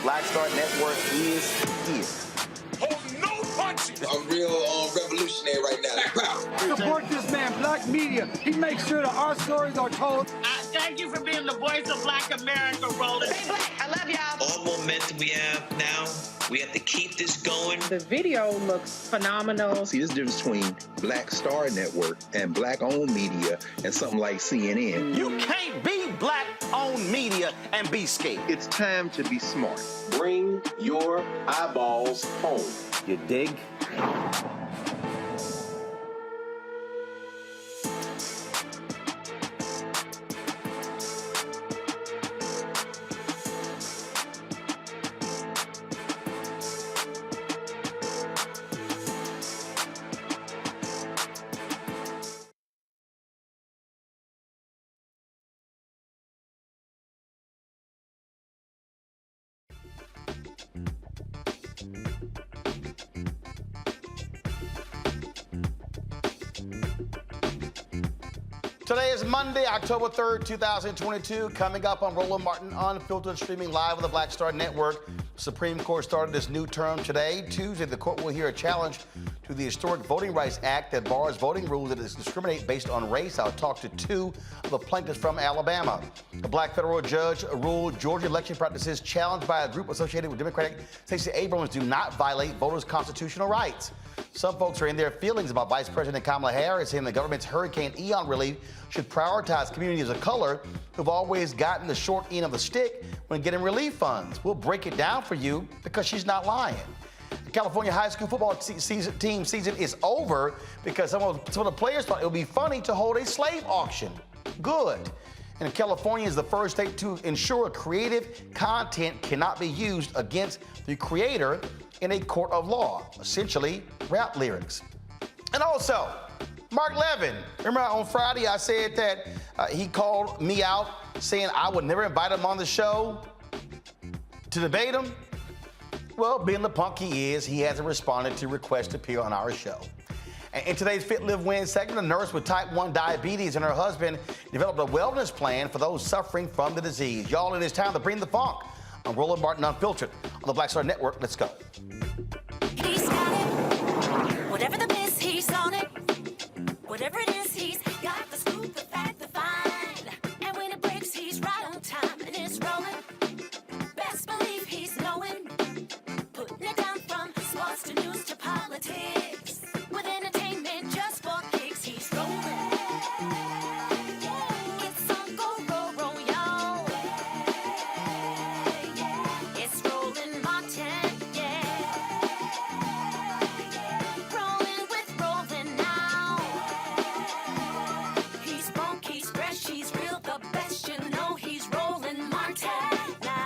Black Star Network is here. Hold no punches! I'm real revolutionary right now. Black power. Support this man, Black media. He makes sure that our stories are told. Thank you for being the voice of Black America, Roland. Stay black. I love y'all. All momentum we have now, we have to keep this going. The video looks phenomenal. See, this difference between Black Star Network and Black-owned media and something like CNN. You can't be Black-owned media and be scared. It's time to be smart. Bring your eyeballs home. You dig? Today is Monday, October 3rd, 2022. Coming up on Roland Martin Unfiltered, streaming live on the Black Star Network. Supreme Court started this new term today. Tuesday, the court will hear a challenge to the historic Voting Rights Act that bars voting rules that discriminate based on race. I'll talk to two of the plaintiffs from Alabama. A black federal judge ruled Georgia election practices challenged by a group associated with Democratic Stacey Abrams do not violate voters' constitutional rights. Some folks are in their feelings about Vice President Kamala Harris saying the government's Hurricane Ian relief should prioritize communities of color who've always gotten the short end of the stick when getting relief funds. We'll break it down for you because she's not lying. The California high school football team season is over because some of the players thought it would be funny to hold a slave auction. Good. And California is the first state to ensure creative content cannot be used against the creator in a court of law, essentially rap lyrics. And also, Mark Levin. Remember on Friday I said that he called me out saying I would never invite him on the show to debate him? Well, being the punk he is, he hasn't responded to requests to appear on our show. In today's Fit, Live, Win segment, a nurse with type 1 diabetes and her husband developed a wellness plan for those suffering from the disease. Y'all, it is time to bring the funk on Roland Martin Unfiltered on the Black Star Network. Let's go. He's got it. Whatever the miss, he's on it. Whatever it is, he's got the scoop, the fact, the find. And when it breaks, he's right on time and it's rolling. Best believe he's knowing. Putting it down from sports to news to politics. With entertainment just for kicks, he's rolling. It's on go, roll, y'all. It's Roland Martin, rolling with Roland now. He's funk, he's fresh, he's real, the best, you know he's Roland Martin now.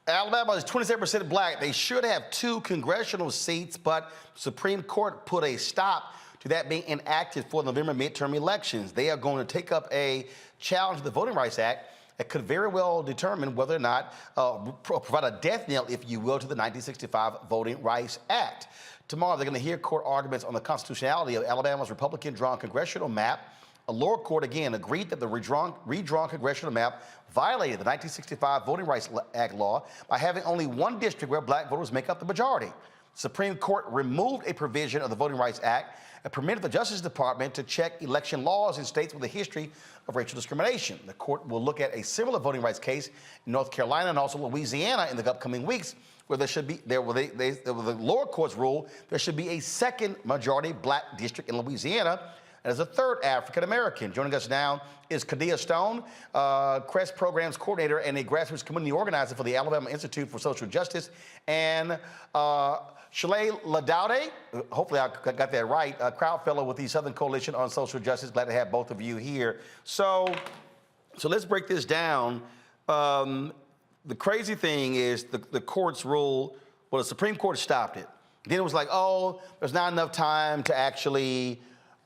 Alabama is 27% black. They should have 2 congressional seats, but the Supreme Court put a stop to that being enacted for November midterm elections. They are going to take up a challenge to the Voting Rights Act that could very well determine whether or not provide a death knell, if you will, to the 1965 Voting Rights Act. Tomorrow, they're going to hear court arguments on the constitutionality of Alabama's Republican-drawn congressional map. A lower court, again, agreed that the redrawn congressional map violated the 1965 Voting Rights Act law by having only one district where black voters make up the majority. The Supreme Court removed a provision of the Voting Rights Act and permitted the Justice Department to check election laws in states with a history of racial discrimination. The court will look at a similar voting rights case in North Carolina and also Louisiana in the upcoming weeks, where there should be, the lower courts rule there should be a second majority black district in Louisiana, and as a third African-American. Joining us now is Candace Stone, CREST Programs Coordinator and a grassroots community organizer for the Alabama Institute for Social Justice, and Shalay Ladaude, hopefully I got that right, a crowd fellow with the Southern Coalition on Social Justice. Glad to have both of you here. So let's break this down. The crazy thing is the court's rule, well, the Supreme Court stopped it. Then it was like, oh, there's not enough time to actually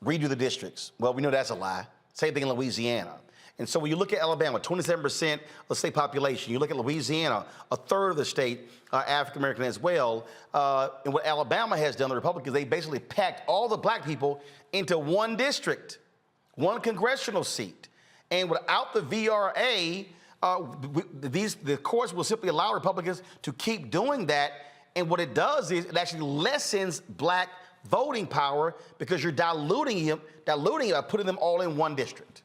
redo the districts. Well, we know that's a lie. Same thing in Louisiana. And so when you look at Alabama, 27% of the state population, you look at Louisiana, a third of the state African-American as well. And what Alabama has done, the Republicans, they basically packed all the black people into one district, one congressional seat. And without the VRA, the courts will simply allow Republicans to keep doing that. And what it does is it actually lessens black voting power because you're diluting it by putting them all in one district.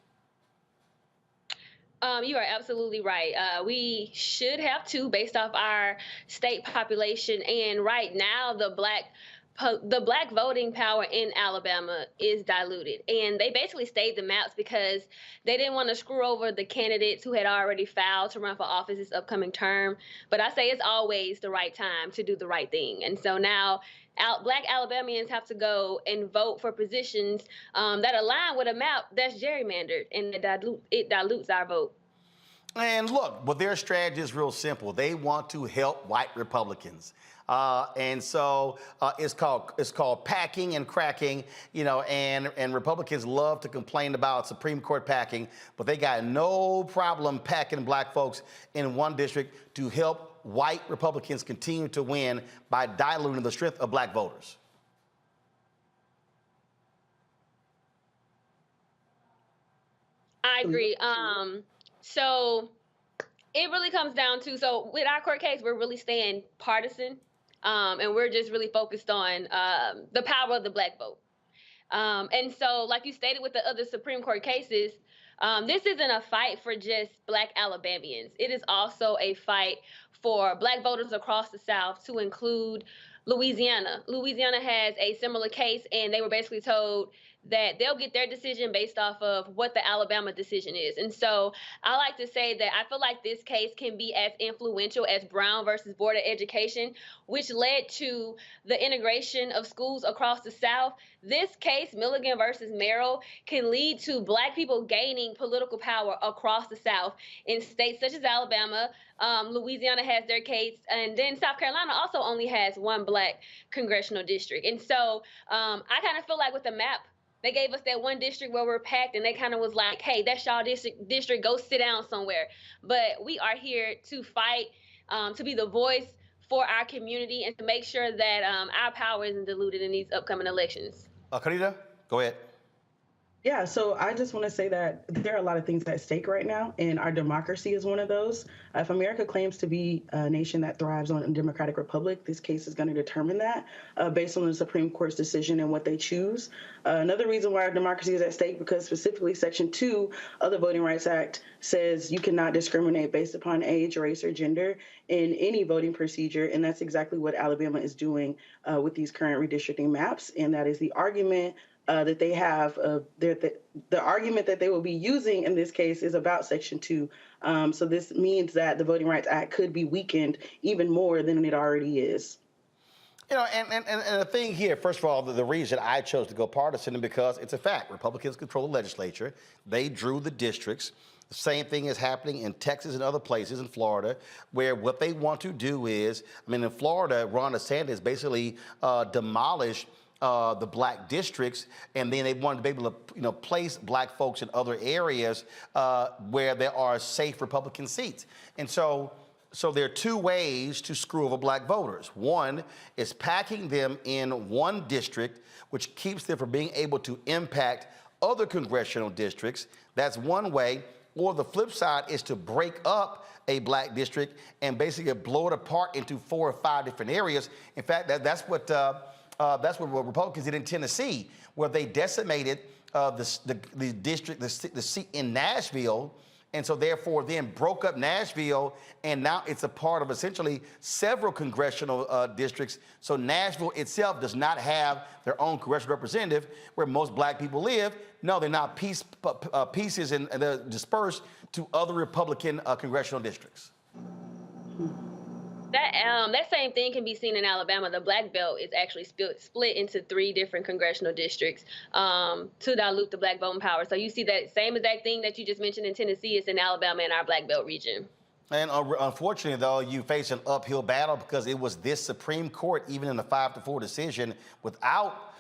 You are absolutely right. We should have two based off our state population. And right now, the black voting power in Alabama is diluted. And they basically stayed the maps because they didn't want to screw over the candidates who had already filed to run for office this upcoming term. But I say it's always the right time to do the right thing. And so now black Alabamians have to go and vote for positions that align with a map that's gerrymandered, and it dilutes our vote. And look, well, their strategy is real simple. They want to help white Republicans. And so it's called packing and cracking, and Republicans love to complain about Supreme Court packing, but they got no problem packing black folks in one district to help white Republicans continue to win by diluting the strength of black voters. I agree. So it really comes down to, so with our court case, we're really staying partisan. And we're just really focused on the power of the black vote. And so, like you stated with the other Supreme Court cases, this isn't a fight for just black Alabamians. It is also a fight for black voters across the South, to include Louisiana. Louisiana has a similar case, and they were basically told that they'll get their decision based off of what the Alabama decision is. And so I like to say that I feel like this case can be as influential as Brown versus Board of Education, which led to the integration of schools across the South. This case, Milligan versus Merrill, can lead to black people gaining political power across the South in states such as Alabama. Louisiana has their case, and then South Carolina also only has one black congressional district. And so I kind of feel like with the map, they gave us that one district where we're packed, and they kind of was like, hey, that's y'all district, go sit down somewhere. But we are here to fight, to be the voice for our community and to make sure that our power isn't diluted in these upcoming elections. Karita, go ahead. Yeah, so I just want to say that there are a lot of things at stake right now, and our democracy is one of those. If America claims to be a nation that thrives on a democratic republic, this case is going to determine that based on the Supreme Court's decision and what they choose. Another reason why our democracy is at stake, because specifically Section 2 of the Voting Rights Act says you cannot discriminate based upon age, race, or gender in any voting procedure, and that's exactly what Alabama is doing with these current redistricting maps, and that is the argument that they have, the argument that they will be using in this case is about Section 2. So this means that the Voting Rights Act could be weakened even more than it already is. And the thing here, first of all, the reason I chose to go partisan is because it's a fact. Republicans control the legislature. They drew the districts. The same thing is happening in Texas and other places, in Florida, where what they want to do is, in Florida, Ron DeSantis basically demolished the black districts, and then they wanted to be able to, place black folks in other areas where there are safe Republican seats. And so there are two ways to screw over black voters. One is packing them in one district, which keeps them from being able to impact other congressional districts. That's one way. Or the flip side is to break up a black district and basically blow it apart into 4 or 5 different areas. In fact, that's what Republicans did in Tennessee, where they decimated the seat in Nashville, and so therefore then broke up Nashville, and now it's a part of essentially several congressional districts. So Nashville itself does not have their own congressional representative where most black people live. No, they're not pieces, and they're dispersed to other Republican congressional districts. That same thing can be seen in Alabama. The black belt is actually split into 3 different congressional districts to dilute the black voting power. So you see that same exact thing that you just mentioned in Tennessee is in Alabama in our black belt region. And unfortunately, though, you face an uphill battle because it was this Supreme Court, even in the 5-4 decision, without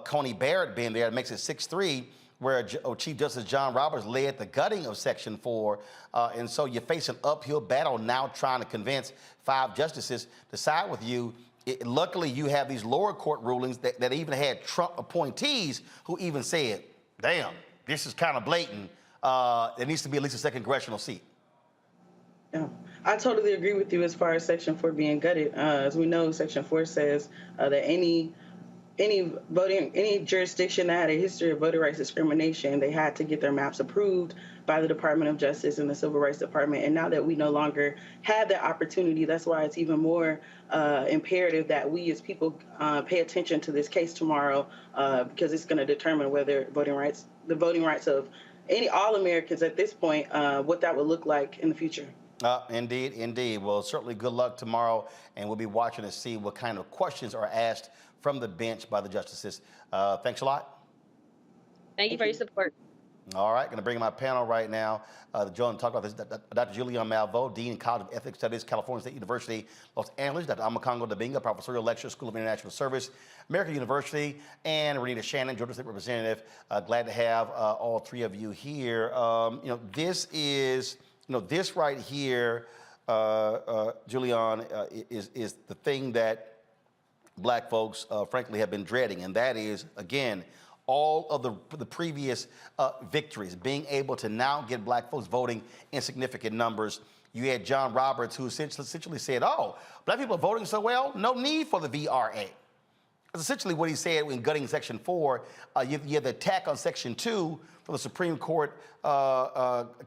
Coney Barrett being there, it makes it 6-3, where Chief Justice John Roberts led the gutting of Section 4. And so you face an uphill battle now trying to convince 5 justices to side with you. Luckily, you have these lower court rulings that even had Trump appointees who even said, damn, this is kind of blatant. There needs to be at least a second congressional seat. Yeah, I totally agree with you as far as Section 4 being gutted. As we know, Section 4 says that any jurisdiction that had a history of voter rights discrimination, they had to get their maps approved by the Department of Justice and the Civil Rights Department. And now that we no longer have that opportunity, that's why it's even more imperative that we as people pay attention to this case tomorrow, because it's going to determine whether the voting rights of all Americans at this point, what that would look like in the future. Indeed, indeed. Well, certainly good luck tomorrow, and we'll be watching to see what kind of questions are asked from the bench by the justices. Thanks a lot. Thank you for your support. All right, going to bring in my panel right now. Join to talk about this, Dr. Julian Malveaux, Dean, College of Ethics Studies, California State University, Los Angeles, Dr. Amakongo Dabinga, Professorial Lecturer, School of International Service, American University, and Renita Shannon, Georgia State Representative. Glad to have all 3 of you here. This right here, Julian, is the thing that Black folks, frankly, have been dreading, and that is, again, all of the previous victories, being able to now get Black folks voting in significant numbers. You had John Roberts, who essentially said, oh, Black people are voting so well, no need for the VRA. That's essentially what he said in gutting Section 4. You have the attack on Section 2 from the Supreme Court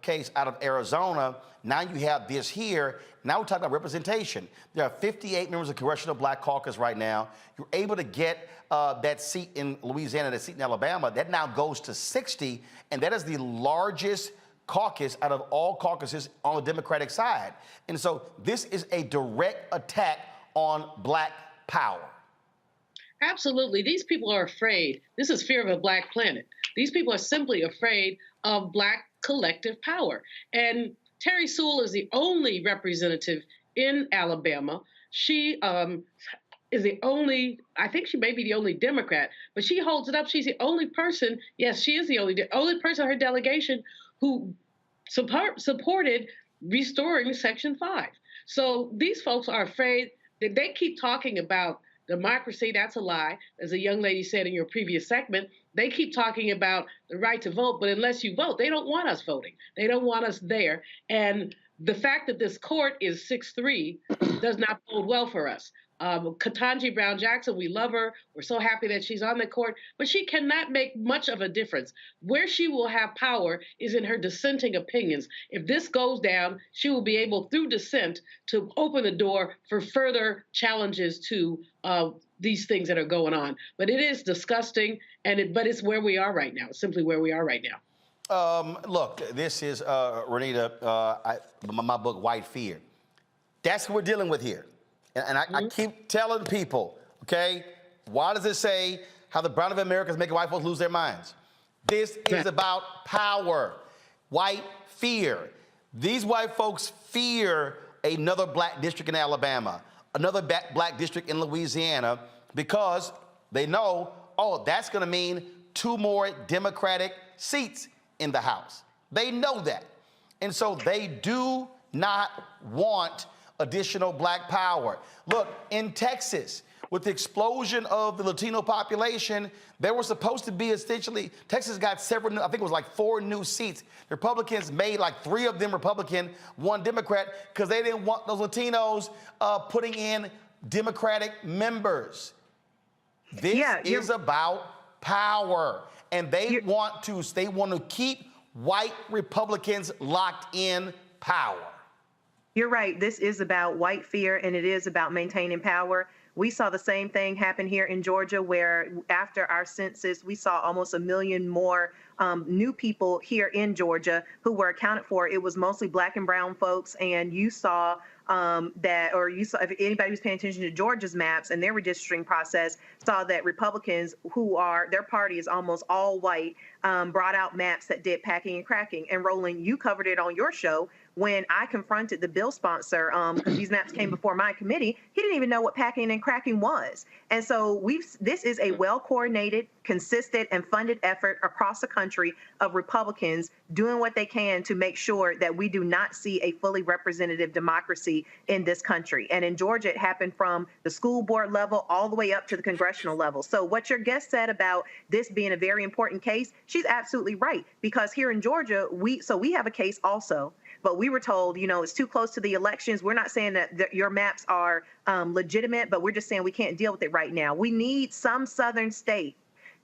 case out of Arizona. Now you have this here. Now we're talking about representation. There are 58 members of the Congressional Black Caucus right now. You're able to get that seat in Louisiana, that seat in Alabama. That now goes to 60, and that is the largest caucus out of all caucuses on the Democratic side. And so this is a direct attack on Black power. Absolutely. These people are afraid. This is fear of a Black planet. These people are simply afraid of Black collective power. And Terry Sewell is the only representative in Alabama. She is the only, I think she may be the only Democrat, but she holds it up. She's the only person, yes, she is the only person in her delegation who supported restoring Section 5. So these folks are afraid that they keep talking about democracy. That's a lie. As a young lady said in your previous segment, they keep talking about the right to vote, but unless you vote, they don't want us voting. They don't want us there. And the fact that this court is 6-3 does not bode well for us. Ketanji Brown Jackson, we love her. We're so happy that she's on the court, but she cannot make much of a difference. Where she will have power is in her dissenting opinions. If this goes down, she will be able, through dissent, to open the door for further challenges to these things that are going on. But it is disgusting, but it's where we are right now. It's simply where we are right now. Look, this is, Renita, my book, White Fear. That's what we're dealing with here. And I keep telling people, okay, why does it say how the brown of America is making white folks lose their minds? This is about power, white fear. These white folks fear another Black district in Alabama, another Black district in Louisiana, because they know, oh, that's going to mean 2 more Democratic seats in the House. They know that. And so they do not want additional Black power. Look, in Texas, with the explosion of the Latino population, there were supposed to be essentially, Texas got several, I think it was like 4 new seats. The Republicans made like 3 of them Republican, 1 Democrat, because they didn't want those Latinos putting in Democratic members. This is about power, and they want to keep white Republicans locked in power. You're right. This is about white fear, and it is about maintaining power. We saw the same thing happen here in Georgia, where after our census, we saw almost 1 million more new people here in Georgia who were accounted for. It was mostly Black and brown folks, and you saw if anybody who's paying attention to Georgia's maps and their redistricting process, saw that Republicans, their party is almost all white, brought out maps that did packing and cracking. And Roland, you covered it on your show, when I confronted the bill sponsor, because these maps came before my committee, he didn't even know what packing and cracking was. And so this is a well-coordinated, consistent, and funded effort across the country of Republicans doing what they can to make sure that we do not see a fully representative democracy in this country. And in Georgia, it happened from the school board level all the way up to the congressional level. So what your guest said about this being a very important case, she's absolutely right. Because here in Georgia, we have a case also, but we were told, it's too close to the elections. We're not saying that your maps are legitimate, but we're just saying we can't deal with it right now. We need some southern state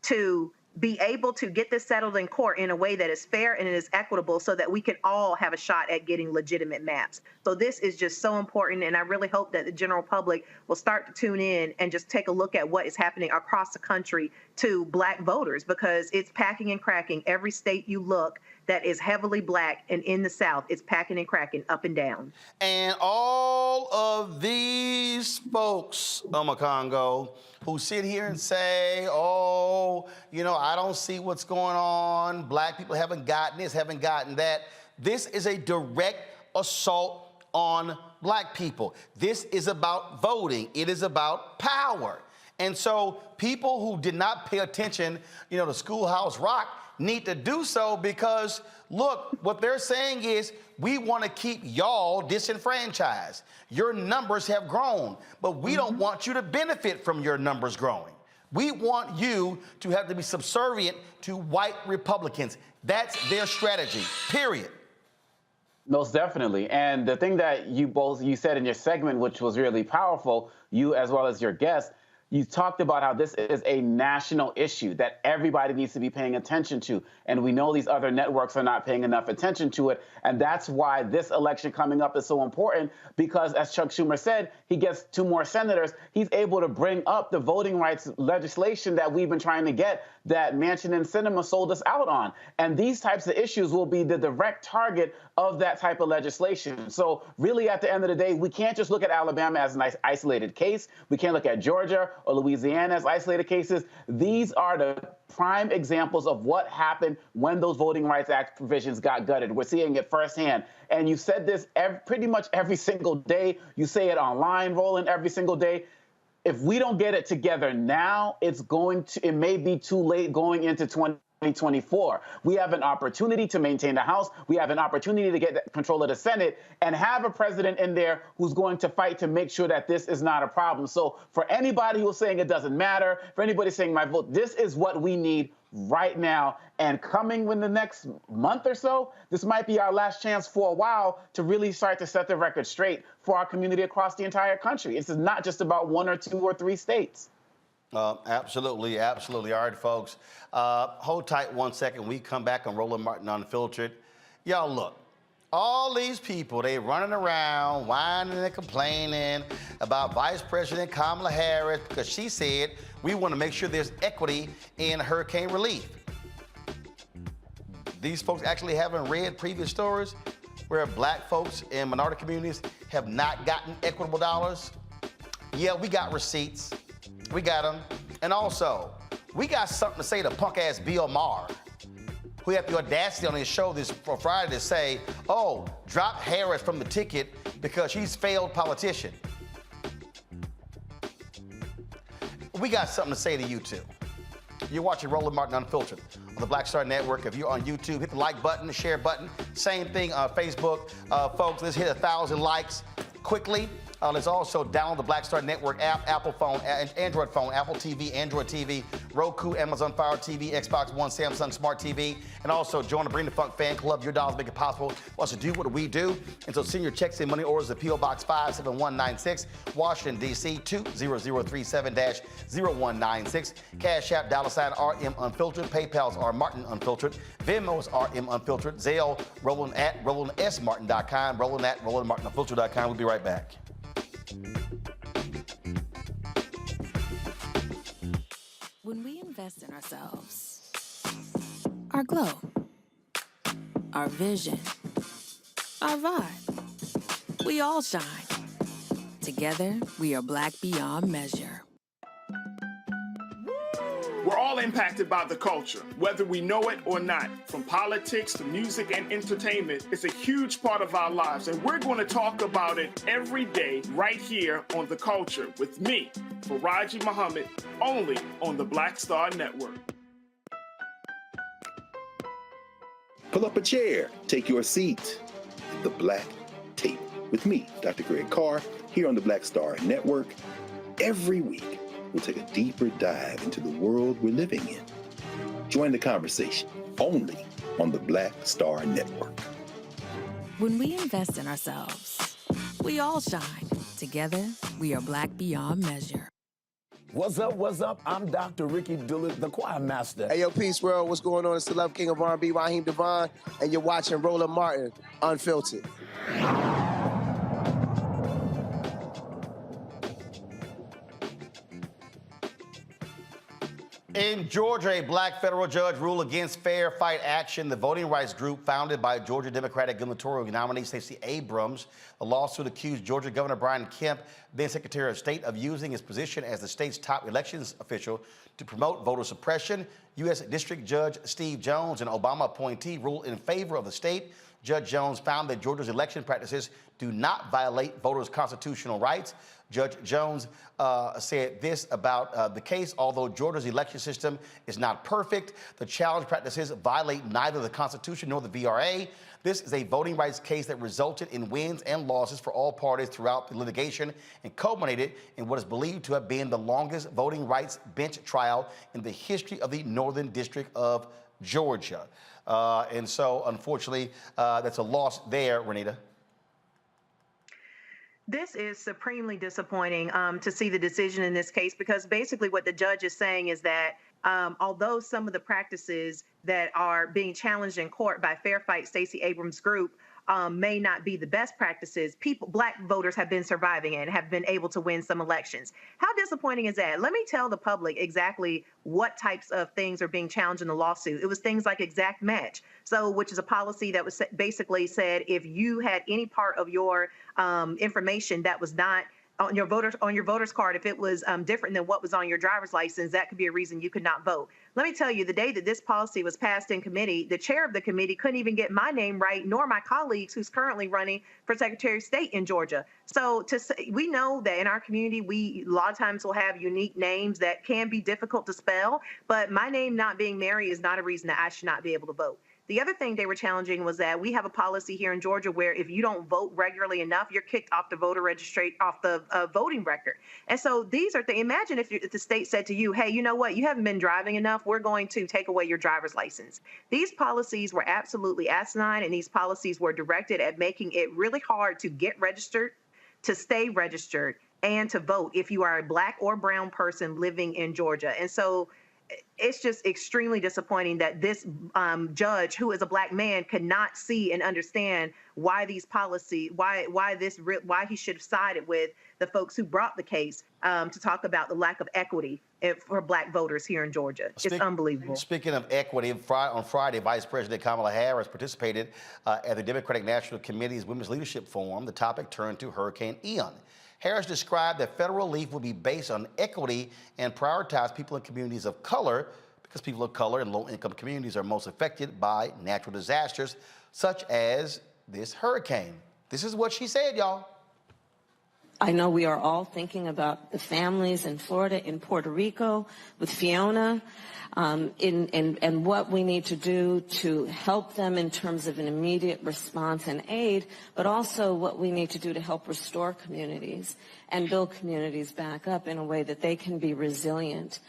to be able to get this settled in court in a way that is fair and is equitable so that we can all have a shot at getting legitimate maps. So this is just so important, and I really hope that the general public will start to tune in and just take a look at what is happening across the country to Black voters, because it's packing and cracking. Every state you look that is heavily Black and in the South, it's packing and cracking up and down. And all of these folks, Congo, who sit here and say, I don't see what's going on. Black people haven't gotten this, haven't gotten that. This is a direct assault on Black people. This is about voting. It is about power. And so people who did not pay attention, to Schoolhouse Rock need to do so, because, look, what they're saying is we want to keep y'all disenfranchised. Your numbers have grown, but we don't want you to benefit from your numbers growing. We want you to have to be subservient to white Republicans. That's their strategy, period. Most definitely. And the thing that you said in your segment, which was really powerful, you as well as your guest, you talked about how this is a national issue that everybody needs to be paying attention to. And we know these other networks are not paying enough attention to it. And that's why this election coming up is so important, because as Chuck Schumer said, he gets 2 more senators. He's able to bring up the voting rights legislation that we've been trying to get, that Manchin and Sinema sold us out on. And these types of issues will be the direct target of that type of legislation. So really, at the end of the day, we can't just look at Alabama as an isolated case. We can't look at Georgia or Louisiana as isolated cases. These are the prime examples of what happened when those Voting Rights Act provisions got gutted. We're seeing it firsthand. And you said this pretty much every single day. You say it online, Roland, every single day. If we don't get it together now, it may be too late going into 2024. We have an opportunity to maintain the House. We have an opportunity to get control of the Senate and have a president in there who's going to fight to make sure that this is not a problem. So for anybody who's saying it doesn't matter, for anybody saying my vote, this is what we need right now. And coming in the next month or so, this might be our last chance for a while to really start to set the record straight for our community across the entire country. This is not just about 1 or 2 or 3 states. Absolutely, absolutely. All right, folks, hold tight 1 second. We come back on Roland Martin Unfiltered. Y'all, look, all these people, they running around, whining and complaining about Vice President Kamala Harris because she said we want to make sure there's equity in hurricane relief. These folks actually haven't read previous stories where Black folks in minority communities have not gotten equitable dollars. Yeah, we got receipts. We got them. And also, we got something to say to punk-ass Bill Maher, who had the audacity on his show this for Friday to say, drop Harris from the ticket because she's failed politician. We got something to say to you, too. You're watching Roland Martin Unfiltered on the Black Star Network. If you're on YouTube, hit the like button, the share button. Same thing on Facebook. Folks, let's hit 1,000 likes quickly. Let's also download the Black Star Network app, Apple phone, Android phone, Apple TV, Android TV, Roku, Amazon Fire TV, Xbox One, Samsung Smart TV, and also join the Bring the Funk fan club. Your dollars make it possible for us to do what we do. And so send your checks and money orders to P.O. Box 57196, Washington, D.C. 20037-0196. Cash App, $RM Unfiltered. PayPal's R Martin Unfiltered. Venmo's RM Unfiltered. Zelle, Roland at RolandSMartin.com. Roland at RolandMartinUnfiltered.com. We'll be right back. When we invest in ourselves, our glow, our vision, our vibe, we all shine. Together, we are Black beyond measure. We're all impacted by the culture, whether we know it or not. From politics to music and entertainment, it's a huge part of our lives, and we're going to talk about it every day right here on The Culture with me, Faraji Muhammad, only on the Black Star Network. Pull up a chair, take your seat at the Black Table with me, Dr. Greg Carr, here on the Black Star Network. Every week, we'll take a deeper dive into the world we're living in. Join the conversation only on the Black Star Network. When we invest in ourselves, we all shine. Together, we are Black beyond measure. What's up, what's up? I'm Dr. Ricky Dillard, the choir master. Hey, yo, Peace World, what's going on? It's the Love King of R&B, Raheem Devon, and you're watching Roland Martin Unfiltered. In Georgia, a black federal judge ruled against Fair Fight Action, the voting rights group founded by Georgia Democratic gubernatorial nominee Stacey Abrams. The lawsuit accused Georgia Governor Brian Kemp, then Secretary of State, of using his position as the state's top elections official to promote voter suppression. U.S. District Judge Steve Jones, an Obama appointee, ruled in favor of the state. Judge Jones found that Georgia's election practices do not violate voters' constitutional rights. Judge Jones said this about the case: although Georgia's election system is not perfect, the challenge practices violate neither the Constitution nor the VRA. This is a voting rights case that resulted in wins and losses for all parties throughout the litigation and culminated in what is believed to have been the longest voting rights bench trial in the history of the Northern District of Georgia. And so, unfortunately, that's a loss there, Renita. This is supremely disappointing to see the decision in this case, because basically what the judge is saying is that although some of the practices that are being challenged in court by Fair Fight Stacey Abrams' group may not be the best practices, black voters have been surviving and have been able to win some elections. How disappointing is that? Let me tell the public exactly what types of things are being challenged in the lawsuit. It was things like exact match, which is a policy that was basically said if you had any part of your information that was not on your voter's card, if it was different than what was on your driver's license, that could be a reason you could not vote. Let me tell you, the day that this policy was passed in committee, the chair of the committee couldn't even get my name right, nor my colleagues who's currently running for Secretary of State in Georgia. So we know that in our community, we a lot of times will have unique names that can be difficult to spell, but my name not being Mary is not a reason that I should not be able to vote. The other thing they were challenging was that we have a policy here in Georgia where if you don't vote regularly enough, you're kicked off the voting record. And so these are things. Imagine if the state said to you, hey, you know what? You haven't been driving enough. We're going to take away your driver's license. These policies were absolutely asinine, and these policies were directed at making it really hard to get registered, to stay registered, and to vote if you are a black or brown person living in Georgia. And so it's just extremely disappointing that this judge, who is a black man, could not see and understand why these policies, why he should have sided with the folks who brought the case to talk about the lack of equity for black voters here in Georgia. It's unbelievable. Speaking of equity, on Friday, Vice President Kamala Harris participated at the Democratic National Committee's Women's Leadership Forum. The topic turned to Hurricane Ian. Harris described that federal relief will be based on equity and prioritize people in communities of color, because people of color in low-income communities are most affected by natural disasters, such as this hurricane. This is what she said, y'all. I know we are all thinking about the families in Florida, in Puerto Rico, with Fiona, and what we need to do to help them in terms of an immediate response and aid, but also what we need to do to help restore communities and build communities back up in a way that they can be resilient,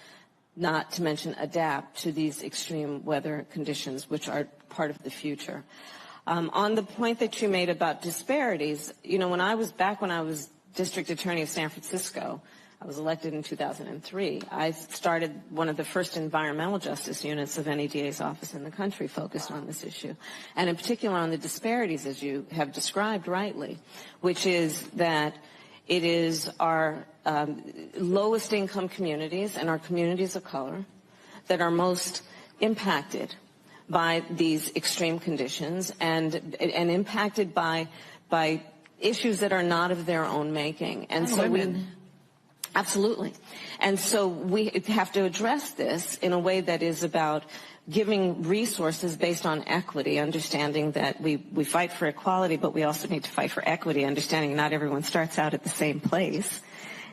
not to mention adapt to these extreme weather conditions, which are part of the future. On the point that you made about disparities, you know, when I was District Attorney of San Francisco, I was elected in 2003. I started one of the first environmental justice units of any DA's office in the country focused on this issue, and in particular on the disparities, as you have described rightly, which is that it is our lowest income communities and our communities of color that are most impacted by these extreme conditions and impacted by issues that are not of their own making. And so Absolutely. And so we have to address this in a way that is about giving resources based on equity, understanding that we fight for equality, but we also need to fight for equity, understanding not everyone starts out at the same place.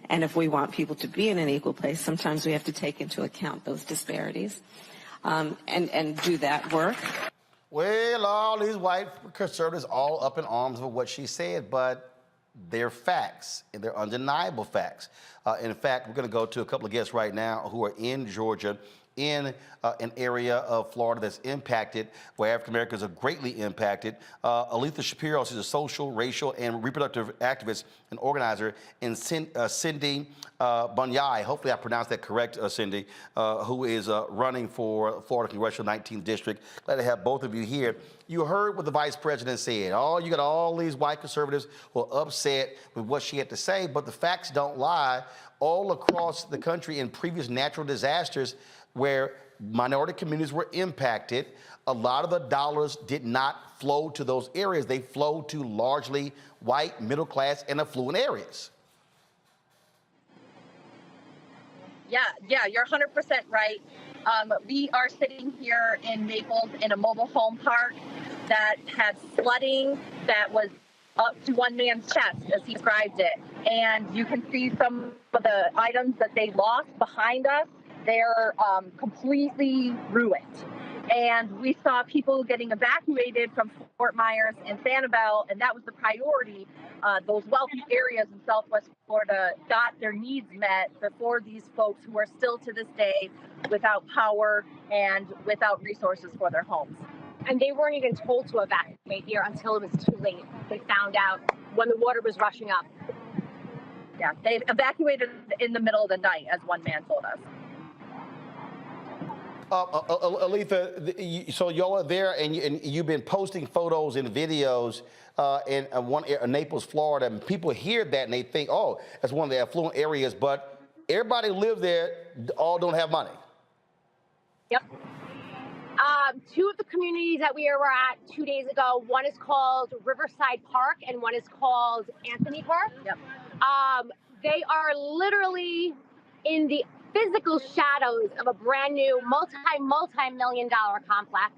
And if we want people to be in an equal place, sometimes we have to take into account those disparities and do that work. Well, all these white conservatives all up in arms of what she said, but they're facts, and they're undeniable facts. In fact, we're going to go to a couple of guests right now who are in Georgia, in an area of Florida that's impacted, where African Americans are greatly impacted. Aletha Shapiro, she's a social, racial, and reproductive activist and organizer, and Cindy Bunyai, hopefully I pronounced that correct, Cindy, who is running for Florida Congressional 19th District. Glad to have both of you here. You heard what the vice president said. You got all these white conservatives who are upset with what she had to say, but the facts don't lie. All across the country in previous natural disasters where minority communities were impacted, a lot of the dollars did not flow to those areas. They flowed to largely white, middle class, and affluent areas. Yeah, you're 100% right. We are sitting here in Naples in a mobile home park that had flooding that was up to one man's chest, as he described it. And you can see some of the items that they lost behind us. They're completely ruined. And we saw people getting evacuated from Fort Myers and Sanibel, and that was the priority. Those wealthy areas in Southwest Florida got their needs met before these folks who are still to this day without power and without resources for their homes. And they weren't even told to evacuate here until it was too late. They found out when the water was rushing up. Yeah, they evacuated in the middle of the night, as one man told us. Aletha, so y'all are there, and you've been posting photos and videos in Naples, Florida, and people hear that and they think, oh, that's one of the affluent areas, but everybody who lives there all don't have money. Yep. Two of the communities that we were at 2 days ago, one is called Riverside Park and one is called Anthony Park. Yep. They are literally in the physical shadows of a brand new multi-million-dollar complex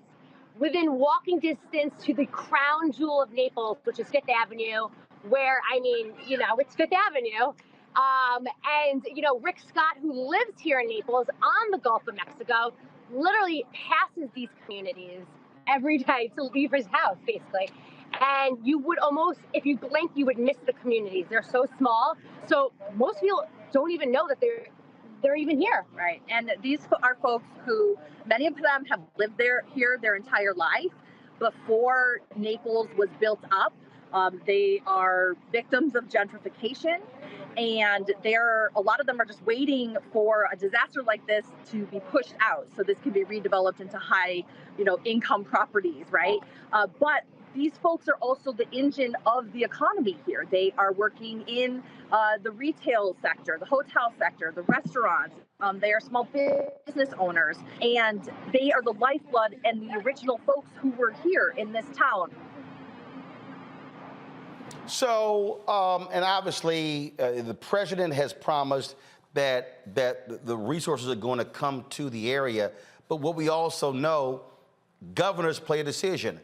within walking distance to the crown jewel of Naples, which is Fifth Avenue, where, it's Fifth Avenue. And Rick Scott, who lives here in Naples on the Gulf of Mexico, literally passes these communities every day to leave his house, basically. And you would almost, if you blink, you would miss the communities. They're so small. So most people don't even know that they're even here. Right. And these are folks who, many of them have lived here their entire life before Naples was built up. They are victims of gentrification, and a lot of them are just waiting for a disaster like this to be pushed out, so this can be redeveloped into high, income properties, right? But these folks are also the engine of the economy here. They are working in the retail sector, the hotel sector, the restaurants. They are small business owners, and they are the lifeblood and the original folks who were here in this town. So, and obviously, the president has promised that the resources are going to come to the area. But what we also know, governors play a decision.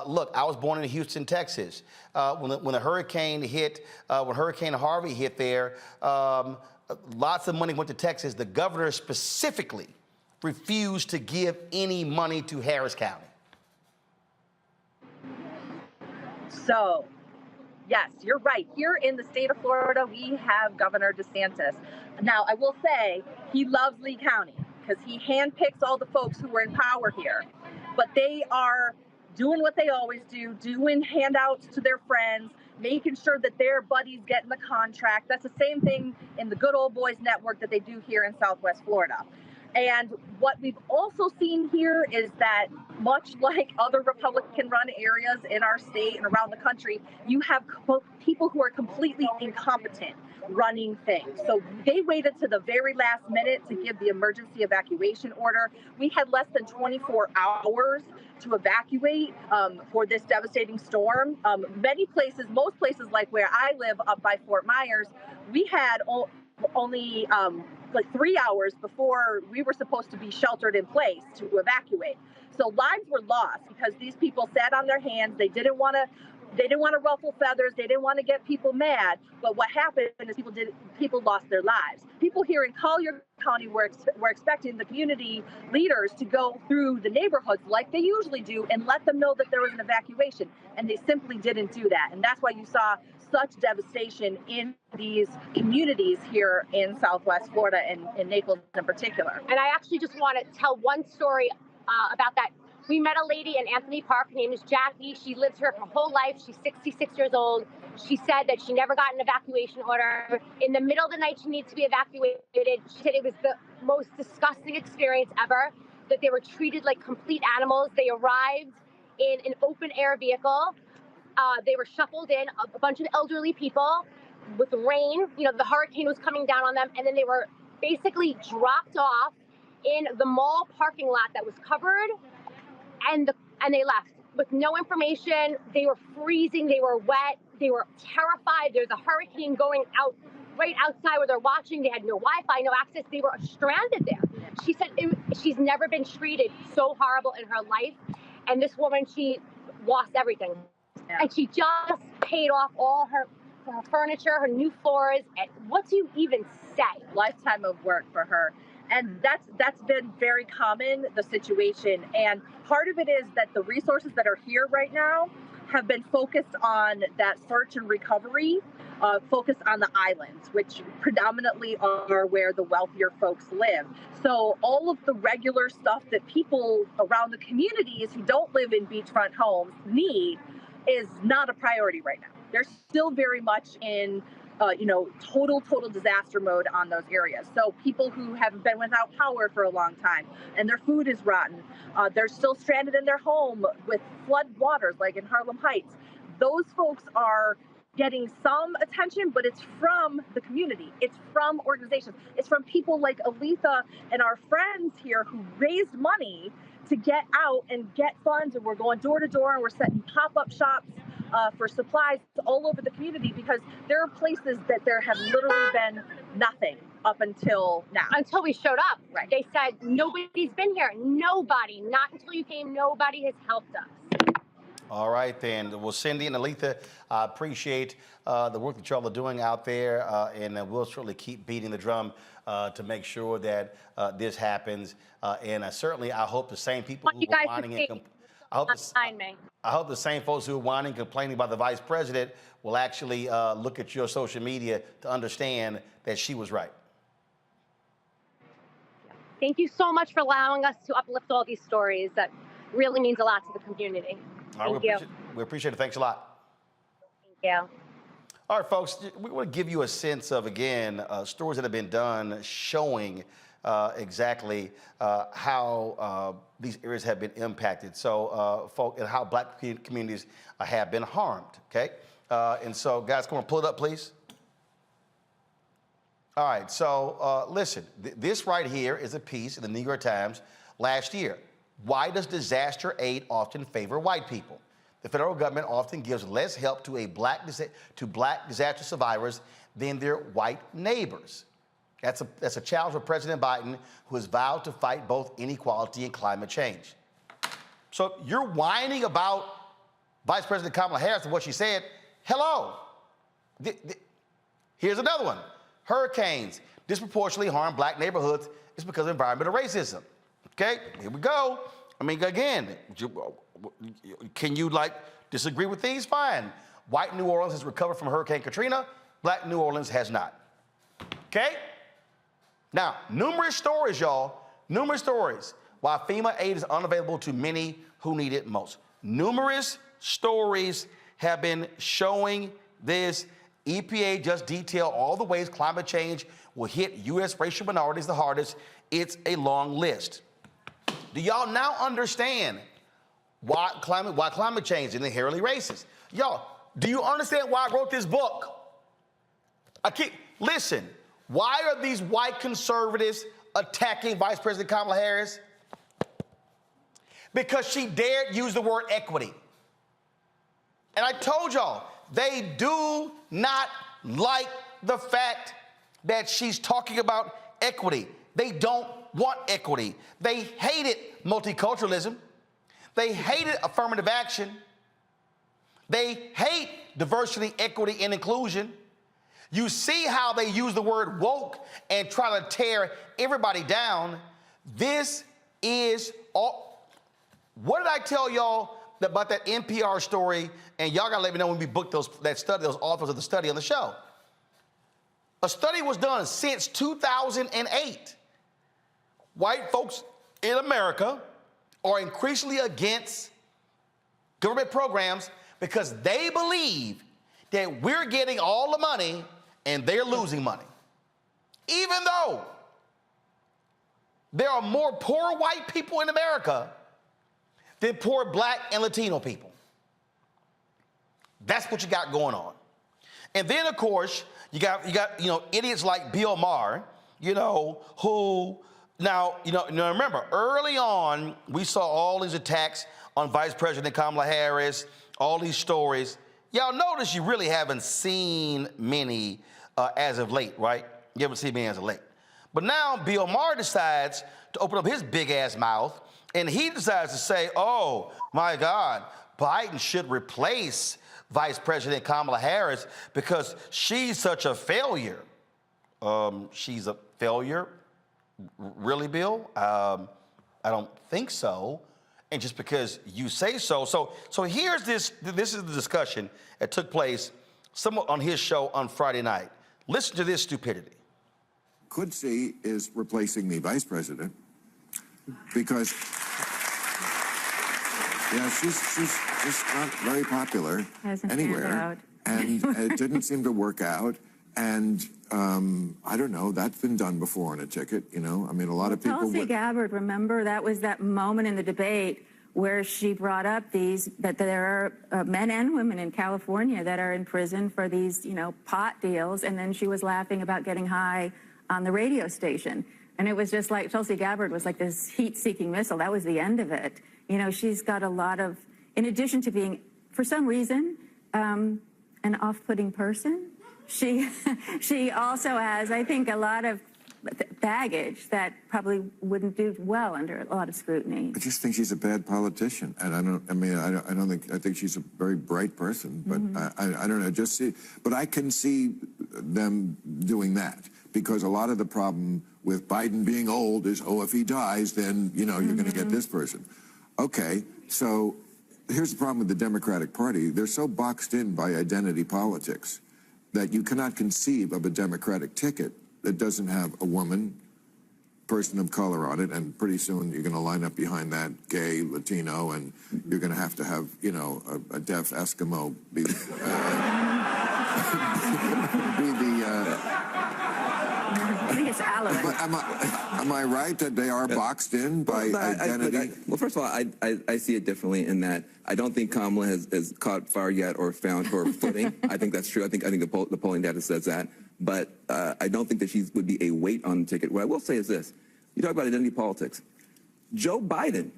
Look, I was born in Houston, Texas. When the hurricane hit, when Hurricane Harvey hit there, lots of money went to Texas. The governor specifically refused to give any money to Harris County. So, yes, you're right. Here in the state of Florida, we have Governor DeSantis. Now, I will say he loves Lee County because he handpicks all the folks who are in power here. But they are doing what they always do, doing handouts to their friends, making sure that their buddies get in the contract. That's the same thing in the Good Old Boys Network that they do here in Southwest Florida. And what we've also seen here is that, much like other Republican-run areas in our state and around the country, you have people who are completely incompetent running things. So they waited to the very last minute to give the emergency evacuation order. We had less than 24 hours to evacuate for this devastating storm. Many places, most places like where I live up by Fort Myers, we had only like 3 hours before we were supposed to be sheltered in place to evacuate. So lives were lost because these people sat on their hands. They didn't want to ruffle feathers. They didn't want to get people mad. But what happened is people lost their lives. People here in Collier County were expecting the community leaders to go through the neighborhoods like they usually do and let them know that there was an evacuation. And they simply didn't do that. And that's why you saw such devastation in these communities here in Southwest Florida and in Naples in particular. And I actually just want to tell one story about that. We met a lady in Anthony Park. Her name is Jackie. She lives here her whole life. She's 66 years old. She said that she never got an evacuation order. In the middle of the night, she needed to be evacuated. She said it was the most disgusting experience ever, that they were treated like complete animals. They arrived in an open air vehicle. They were shuffled in, a bunch of elderly people with rain. You know, the hurricane was coming down on them. And then they were basically dropped off in the mall parking lot that was covered, and they left with no information. They were freezing, they were wet, they were terrified. There's a hurricane going out right outside where they're watching. They had no Wi-Fi, no access. They were stranded there. She said she's never been treated so horrible in her life. And this woman, she lost everything. Yeah. And she just paid off all her furniture, her new floors. And what do you even say? Lifetime of work for her. And that's been very common, the situation. And part of it is that the resources that are here right now have been focused on that search and recovery, focused on the islands, which predominantly are where the wealthier folks live. So all of the regular stuff that people around the communities who don't live in beachfront homes need is not a priority right now. They're still very much in total disaster mode on those areas. So people who have been without power for a long time and their food is rotten, they're still stranded in their home with flood waters like in Harlem Heights. Those folks are getting some attention, but it's from the community. It's from organizations. It's from people like Aletha and our friends here who raised money to get out and get funds. And we're going door to door and we're setting pop-up shops for supplies all over the community, because there are places that there have literally been nothing up until now. Until we showed up. Right. They said, nobody's been here. Nobody. Not until you came. Nobody has helped us. All right, then. Well, Cindy and Aletha, I appreciate the work that y'all are doing out there, and we'll certainly keep beating the drum to make sure that this happens. And certainly, I hope the same people who are whining and I hope the same folks who are whining, complaining about the vice president will actually look at your social media to understand that she was right. Thank you so much for allowing us to uplift all these stories. That really means a lot to the community. Thank you. We appreciate it. Thanks a lot. Thank you. All right, folks, we want to give you a sense of, again, stories that have been done showing exactly how these areas have been impacted. So, and how black communities have been harmed, okay? And so, guys, come on, pull it up, please. All right, so listen, this right here is a piece in the New York Times last year. Why does disaster aid often favor white people? The federal government often gives less help to black disaster survivors than their white neighbors. That's a challenge for President Biden, who has vowed to fight both inequality and climate change. So you're whining about Vice President Kamala Harris and what she said. Hello. Here's another one. Hurricanes disproportionately harm black neighborhoods. It's because of environmental racism. Okay, here we go. I mean, again, can you disagree with these? Fine. White New Orleans has recovered from Hurricane Katrina. Black New Orleans has not. Okay? Now, numerous stories, y'all. Numerous stories why FEMA aid is unavailable to many who need it most. Numerous stories have been showing this. EPA just detailed all the ways climate change will hit U.S. racial minorities the hardest. It's a long list. Do y'all now understand why climate change is inherently racist? Y'all, do you understand why I wrote this book? Listen, why are these white conservatives attacking Vice President Kamala Harris? Because she dared use the word equity. And I told y'all, they do not like the fact that she's talking about equity. They don't want equity. They hated multiculturalism. They hated affirmative action. They hate diversity, equity, and inclusion. You see how they use the word woke and try to tear everybody down. This is all. What did I tell y'all about that NPR story? And y'all gotta let me know when we book those authors of the study on the show. A study was done since 2008. White folks in America are increasingly against government programs because they believe that we're getting all the money and they're losing money. Even though there are more poor white people in America than poor black and Latino people. That's what you got going on. And then, of course, you got idiots like Bill Maher, who now, remember, early on, we saw all these attacks on Vice President Kamala Harris, all these stories. Y'all notice you really haven't seen many as of late, right? You haven't seen many as of late. But now Bill Maher decides to open up his big ass mouth, and he decides to say, oh, my God, Biden should replace Vice President Kamala Harris because she's such a failure. She's a failure? Really, Bill? I don't think so. And just because you say so. So here's this is the discussion that took place on his show on Friday night. Listen to this stupidity. Could see is replacing the vice president because, she's not very popular anywhere. And it didn't seem to work out. And I don't know, that's been done before on a ticket, I mean, a lot of people... Tulsi Gabbard, remember, that was that moment in the debate where she brought up that there are men and women in California that are in prison for these, pot deals, and then she was laughing about getting high on the radio station. And it was just like Tulsi Gabbard was like this heat-seeking missile. That was the end of it. She's got a lot of, in addition to being, for some reason, an off-putting person, she also has, I think, a lot of baggage that probably wouldn't do well under a lot of scrutiny. I just think she's a bad politician, and I think she's a very bright person, but I don't know, but I can see them doing that, because a lot of the problem with Biden being old is, if he dies, then, you're going to get this person. Okay, so here's the problem with the Democratic Party. They're so boxed in by identity politics that you cannot conceive of a Democratic ticket that doesn't have a woman, person of color on it, and pretty soon you're going to line up behind that gay, Latino, and you're going to have, a deaf Eskimo be I think it's Alan. But am I right that they are boxed in by identity? Well, first of all, I see it differently in that I don't think Kamala has caught fire yet or found her footing. I think that's true. I think the polling data says that. But I don't think that she would be a weight on the ticket. What I will say is this. You talk about identity politics. Joe Biden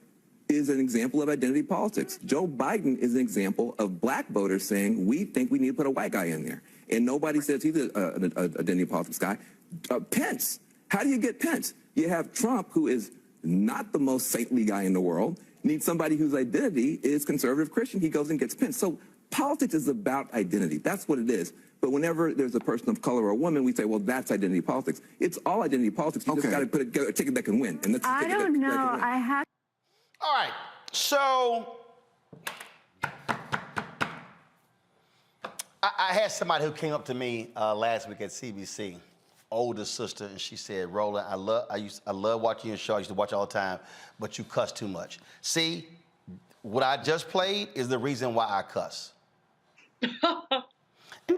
is an example of identity politics. Joe Biden is an example of black voters saying, we think we need to put a white guy in there. And nobody says he's an identity politics guy. Pence. How do you get Pence? You have Trump, who is not the most saintly guy in the world, needs somebody whose identity is conservative Christian. He goes and gets Pence. So politics is about identity. That's what it is. But whenever there's a person of color or a woman, we say, well, that's identity politics. It's all identity politics. You just got to put a ticket that can win. And that's I don't know. I have. All right. So I had somebody who came up to me last week at CBC, older sister, and she said, Roland, I love watching your show. I used to watch it all the time, but you cuss too much. See, what I just played is the reason why I cuss.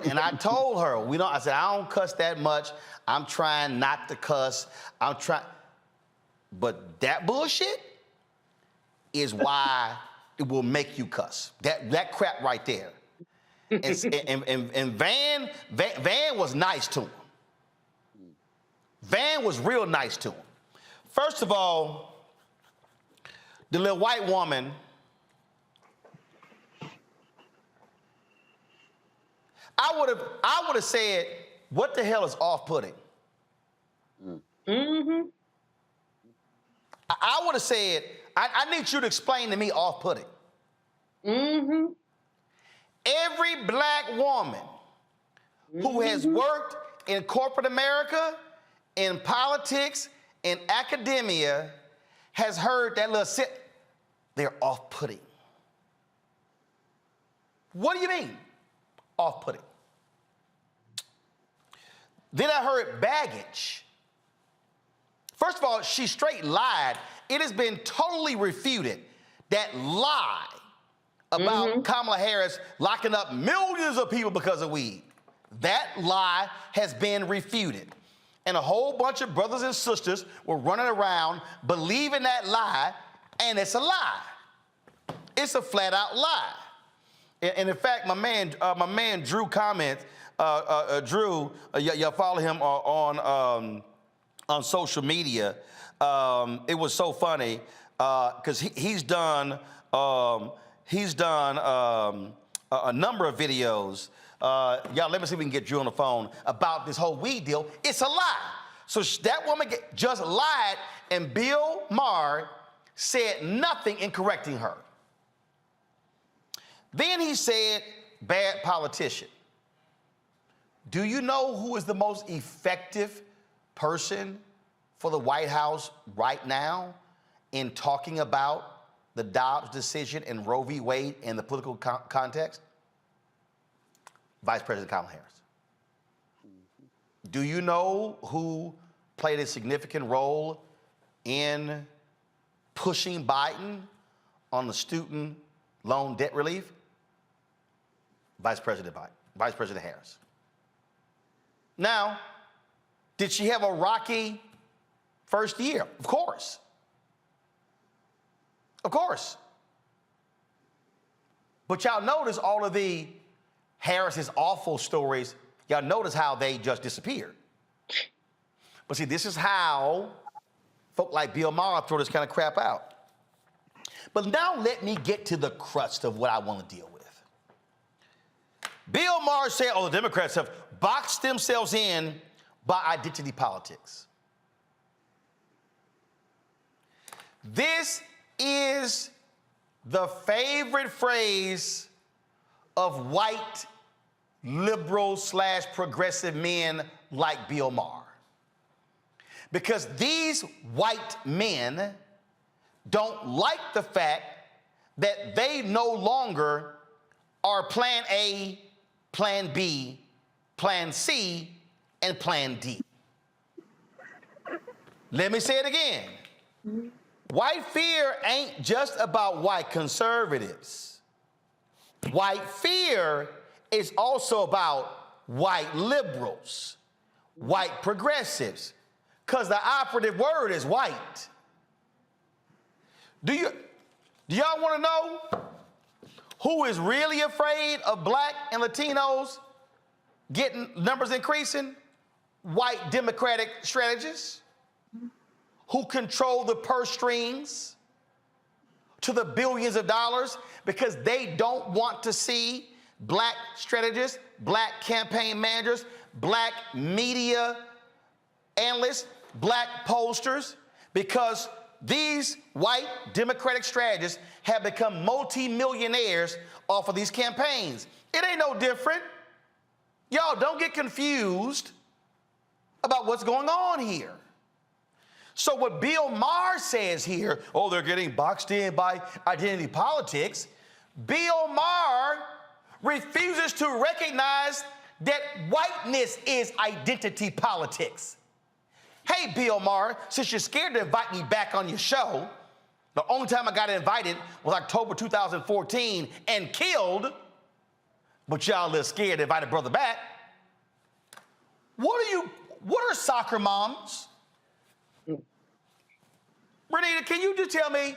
And I told her, I said, I don't cuss that much. I'm trying not to cuss. But that bullshit is why it will make you cuss. That crap right there. And Van was nice to him. Van was real nice to him. First of all, the little white woman, I would have said, what the hell is off-putting? Mm-hmm. I would have said, I need you to explain to me off-putting. Mm-hmm. Every black woman who has worked in corporate America, in politics, in academia, has heard that little they're off-putting. What do you mean, off-putting? Then I heard baggage. First of all, she straight lied. It has been totally refuted, that lie about Kamala Harris locking up millions of people because of weed. That lie has been refuted. And a whole bunch of brothers and sisters were running around believing that lie, and it's a lie. It's a flat out lie. And in fact, my man Drew comments, Drew, y'all follow him on social media. It was so funny because he's done a number of videos. Y'all, let me see if we can get Drew on the phone about this whole weed deal. It's a lie. So that woman just lied, and Bill Maher said nothing in correcting her. Then he said, bad politician. Do you know who is the most effective person for the White House right now in talking about the Dobbs decision and Roe v. Wade in the political context? Vice President Kamala Harris. Do you know who played a significant role in pushing Biden on the student loan debt relief? Vice President Harris. Now, did she have a rocky first year? Of course. Of course. But y'all notice all of the Harris's awful stories, y'all notice how they just disappeared. But see, this is how folk like Bill Maher throw this kind of crap out. But now let me get to the crust of what I want to deal with. Bill Maher said, the Democrats have boxed themselves in by identity politics. This is the favorite phrase of white liberal / progressive men like Bill Maher. Because these white men don't like the fact that they no longer are plan A, plan B, plan C, and plan D. Let me say it again. White fear ain't just about white conservatives. White fear is also about white liberals, white progressives, because the operative word is white. Do y'all want to know who is really afraid of black and Latinos getting numbers increasing? White Democratic strategists who control the purse strings to the billions of dollars because they don't want to see black strategists, black campaign managers, black media analysts, black pollsters, because these white Democratic strategists have become multi-millionaires off of these campaigns. It ain't no different. Y'all, don't get confused about what's going on here. So what Bill Maher says here, they're getting boxed in by identity politics. Bill Maher refuses to recognize that whiteness is identity politics. Hey, Bill Maher, since you're scared to invite me back on your show, the only time I got invited was October 2014 and killed, but y'all a little scared to invite a brother back. What are soccer moms? Renita, can you just tell me,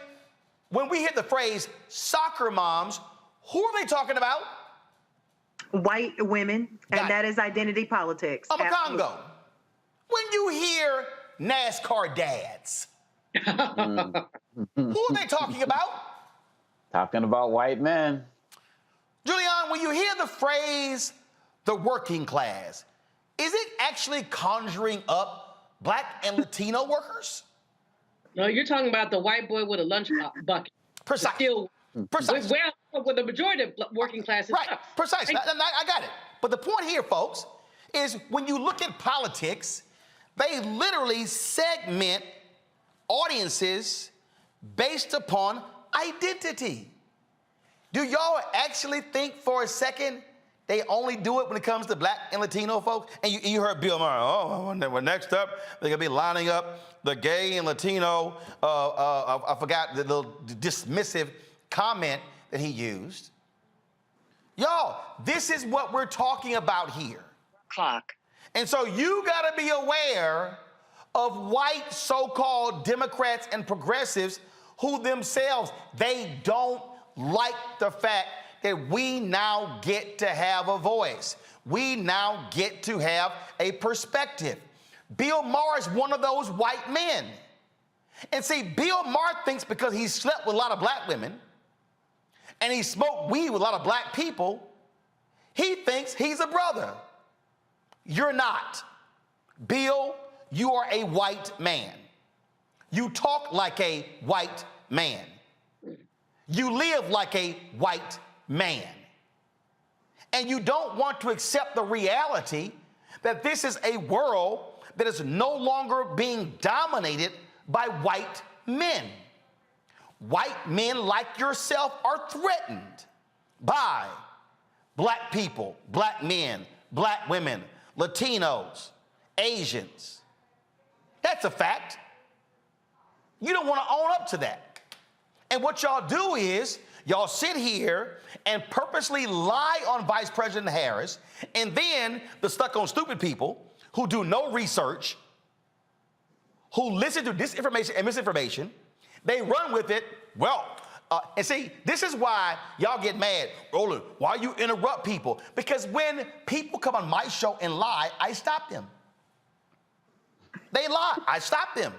when we hit the phrase soccer moms, who are they talking about? White women, and that is identity politics. I'm a Congo. When you hear NASCAR dads, who are they talking about? Talking about white men. Julian, when you hear the phrase the working class, is it actually conjuring up Black and Latino workers? No, you're talking about the white boy with a lunch bucket. Precisely. Precisely. Well, with the majority of working classes. Right, precisely. I got it. But the point here, folks, is when you look at politics, they literally segment audiences based upon identity. Do y'all actually think for a second they only do it when it comes to Black and Latino folks? And you heard Bill Maher, well, next up, they're going to be lining up the gay and Latino, I forgot the little dismissive comment that he used. Y'all, this is what we're talking about here. Clock. And so you got to be aware of white so-called Democrats and progressives who themselves, they don't like the fact that we now get to have a voice. We now get to have a perspective. Bill Maher is one of those white men. And see, Bill Maher thinks because he slept with a lot of black women and he smoked weed with a lot of black people, he thinks he's a brother. You're not. Bill, you are a white man. You talk like a white man. You live like a white man. And you don't want to accept the reality that this is a world that is no longer being dominated by white men. White men like yourself are threatened by black people, black men, black women, Latinos, Asians. That's a fact. You don't want to own up to that. And what y'all do is y'all sit here and purposely lie on Vice President Harris, and then the stuck on stupid people who do no research, who listen to disinformation and misinformation, they run with it. Well, and see, this is why y'all get mad. Roland, why you interrupt people? Because when people come on my show and lie, I stop them. They lie, I stop them.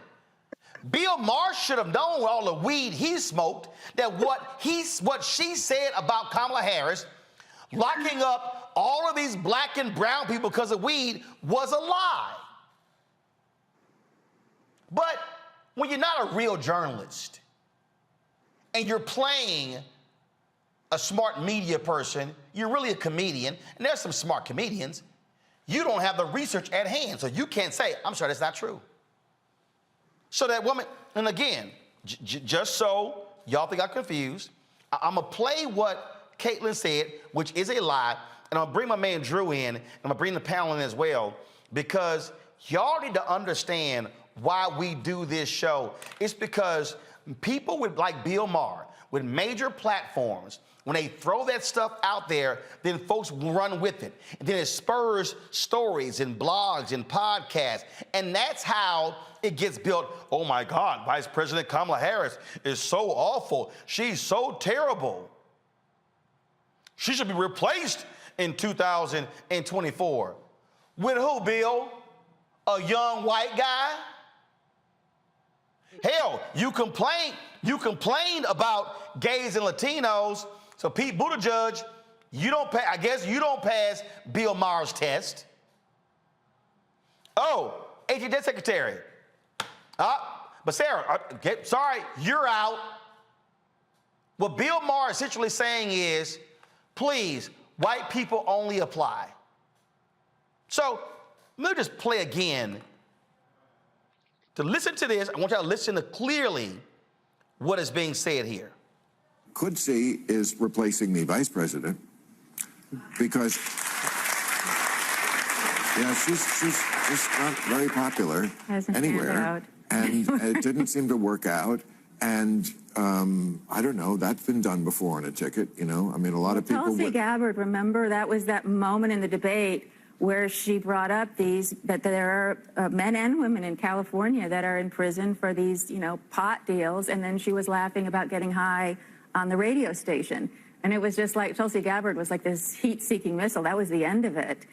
Bill Maher should have known with all the weed he smoked that what she said about Kamala Harris, locking up all of these black and brown people because of weed, was a lie. But when you're not a real journalist and you're playing a smart media person, you're really a comedian, and there's some smart comedians, you don't have the research at hand, so you can't say, I'm sure that's not true. So that woman, and again, just so y'all think I'm confused, I'm going to play what Caitlin said, which is a lie, and I'm going to bring my man Drew in, and I'm going to bring the panel in as well, because y'all need to understand why we do this show. It's because people with like Bill Maher, with major platforms, when they throw that stuff out there, then folks will run with it. And then it spurs stories and blogs and podcasts. And that's how it gets built. Oh my God, Vice President Kamala Harris is so awful. She's so terrible. She should be replaced in 2024. With who, Bill? A young white guy? Hell, you complained about gays and Latinos. So Pete Buttigieg, I guess you don't pass Bill Maher's test. Oh, AG Debt Secretary. But Sarah, sorry, you're out. What Bill Maher is essentially saying is, please, white people only apply. So let me just play again. To listen to this, I want y'all to listen to clearly what is being said here. Could see is replacing the vice president because, yeah, she's just not very popular anywhere, and it didn't seem to work out. And I don't know, that's been done before on a ticket, you know. I mean, a lot of people. Tulsi Gabbard, remember that was that moment in the debate where she brought up that there are men and women in California that are in prison for these, pot deals, and then she was laughing about getting high on the radio station. And it was just like Tulsi Gabbard was like this heat-seeking missile. That was the end of it.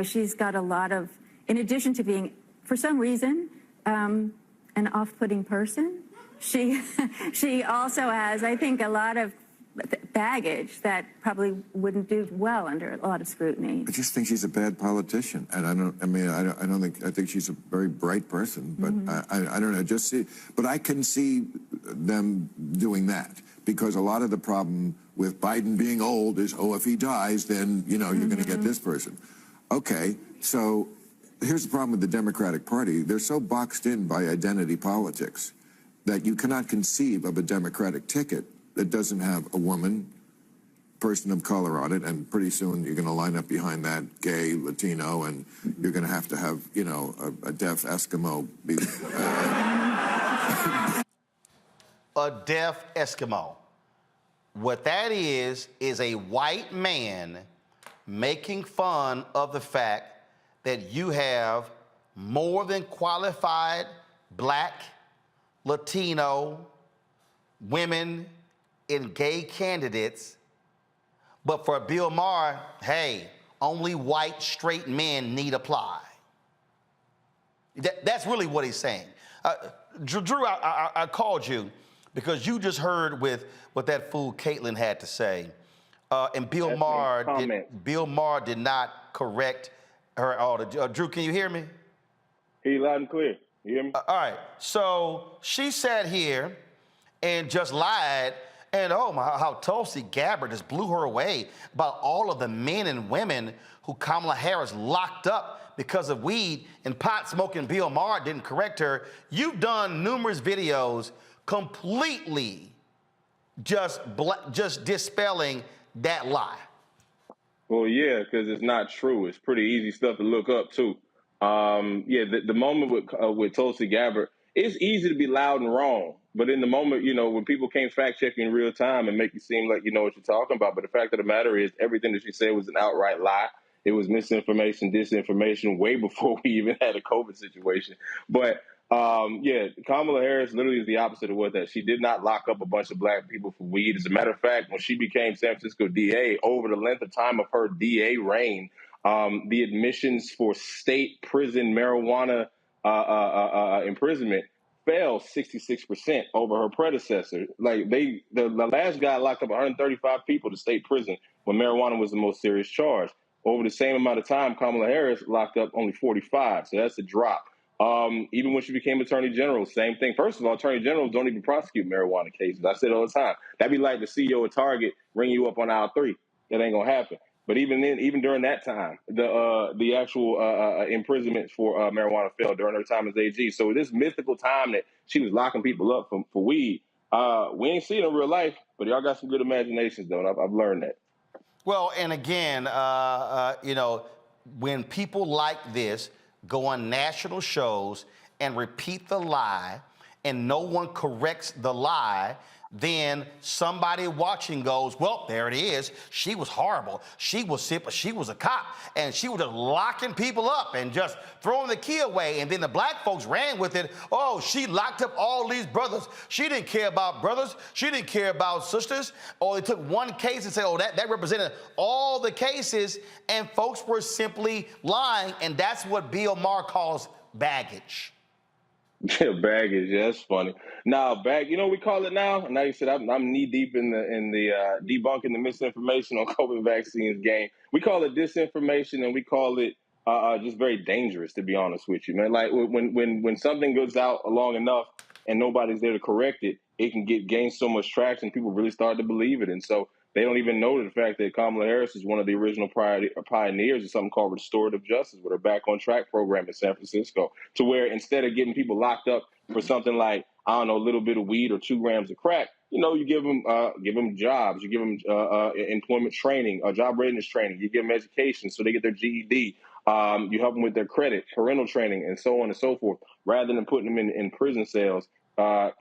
She's got a lot of, in addition to being, for some reason, an off-putting person, she also has, I think, a lot of baggage that probably wouldn't do well under a lot of scrutiny. I just think she's a bad politician, and I think she's a very bright person, but I don't know. But I can see them doing that because a lot of the problem with Biden being old is, oh, if he dies, then you're going to get this person. Okay, so here's the problem with the Democratic Party. They're so boxed in by identity politics that you cannot conceive of a Democratic ticket that doesn't have a woman, person of color on it, and pretty soon you're going to line up behind that gay, Latino, and you're going to have, a deaf Eskimo. A deaf Eskimo. What that is a white man making fun of the fact that you have more than qualified black, Latino, women, and gay candidates, but for Bill Maher, hey, only white straight men need apply. That's really what he's saying. Drew, I called you because you just heard what that fool Caitlin had to say, and Bill Maher did not correct her at all. Drew, can you hear me? Hear you loud and clear. You hear me? All right. So she sat here and just lied. And how Tulsi Gabbard just blew her away about all of the men and women who Kamala Harris locked up because of weed and pot smoking. Bill Maher didn't correct her. You've done numerous videos completely just dispelling that lie. Well, yeah, because it's not true. It's pretty easy stuff to look up too. The moment with Tulsi Gabbard, it's easy to be loud and wrong. But in the moment, when people can't fact check you in real time and make you seem like you know what you're talking about. But the fact of the matter is everything that she said was an outright lie. It was misinformation, disinformation way before we even had a COVID situation. But Kamala Harris literally is the opposite of what that. She did not lock up a bunch of black people for weed. As a matter of fact, when she became San Francisco DA, over the length of time of her DA reign, the admissions for state prison marijuana imprisonment fell 66% over her predecessor. Like the last guy locked up 135 people to state prison when marijuana was the most serious charge. Over the same amount of time, Kamala Harris locked up only 45. So that's a drop. Even when she became Attorney General, same thing. First of all, Attorney Generals don't even prosecute marijuana cases. I say it all the time. That'd be like the CEO of Target ringing you up on aisle 3. That ain't gonna happen. But even then, even during that time, the actual imprisonment for marijuana fell during her time as AG. So this mythical time that she was locking people up for weed, we ain't seen it in real life. But y'all got some good imaginations, though. And I've learned that. Well, and again, when people like this go on national shows and repeat the lie, and no one corrects the lie, then somebody watching goes, well, there it is. She was horrible. She was sick, but she was a cop. And she was just locking people up and just throwing the key away. And then the black folks ran with it. Oh, she locked up all these brothers. She didn't care about brothers. She didn't care about sisters. Or they took one case and said, oh, that represented all the cases. And folks were simply lying. And that's what Bill Maher calls baggage. Yeah, baggage. Yeah, that's funny. Now, we call it now. Now you said I'm knee deep in the debunking the misinformation on COVID vaccines game. We call it disinformation, and we call it just very dangerous, to be honest with you, man. Like when something goes out long enough and nobody's there to correct it, it can gain so much traction. People really start to believe it, and so they don't even know the fact that Kamala Harris is one of the original pioneers of something called restorative justice with her Back on Track program in San Francisco, to where instead of getting people locked up for something like, I don't know, a little bit of weed or 2 grams of crack, you give them jobs, you give them employment training, job readiness training, you give them education so they get their GED, you help them with their credit, parental training, and so on and so forth, rather than putting them in prison cells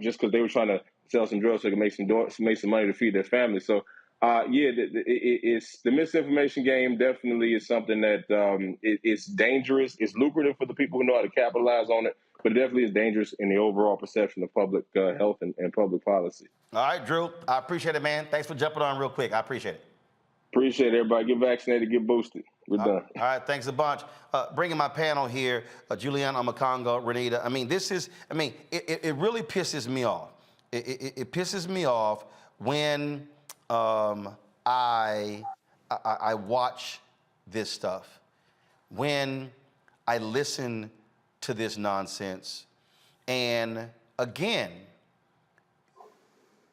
just because they were trying to sell some drugs so they could make some money to feed their family. So it's the misinformation game definitely is something that it's dangerous. It's lucrative for the people who know how to capitalize on it, but it definitely is dangerous in the overall perception of public health and public policy. All right, Drew, I appreciate it, man. Thanks for jumping on real quick. I appreciate it. Appreciate it, everybody. Get vaccinated, get boosted. We're done. All right, thanks a bunch. Bringing my panel here, Juliana Amakongo, Renita. It really pisses me off. It pisses me off when I watch this stuff. When I listen to this nonsense, and again,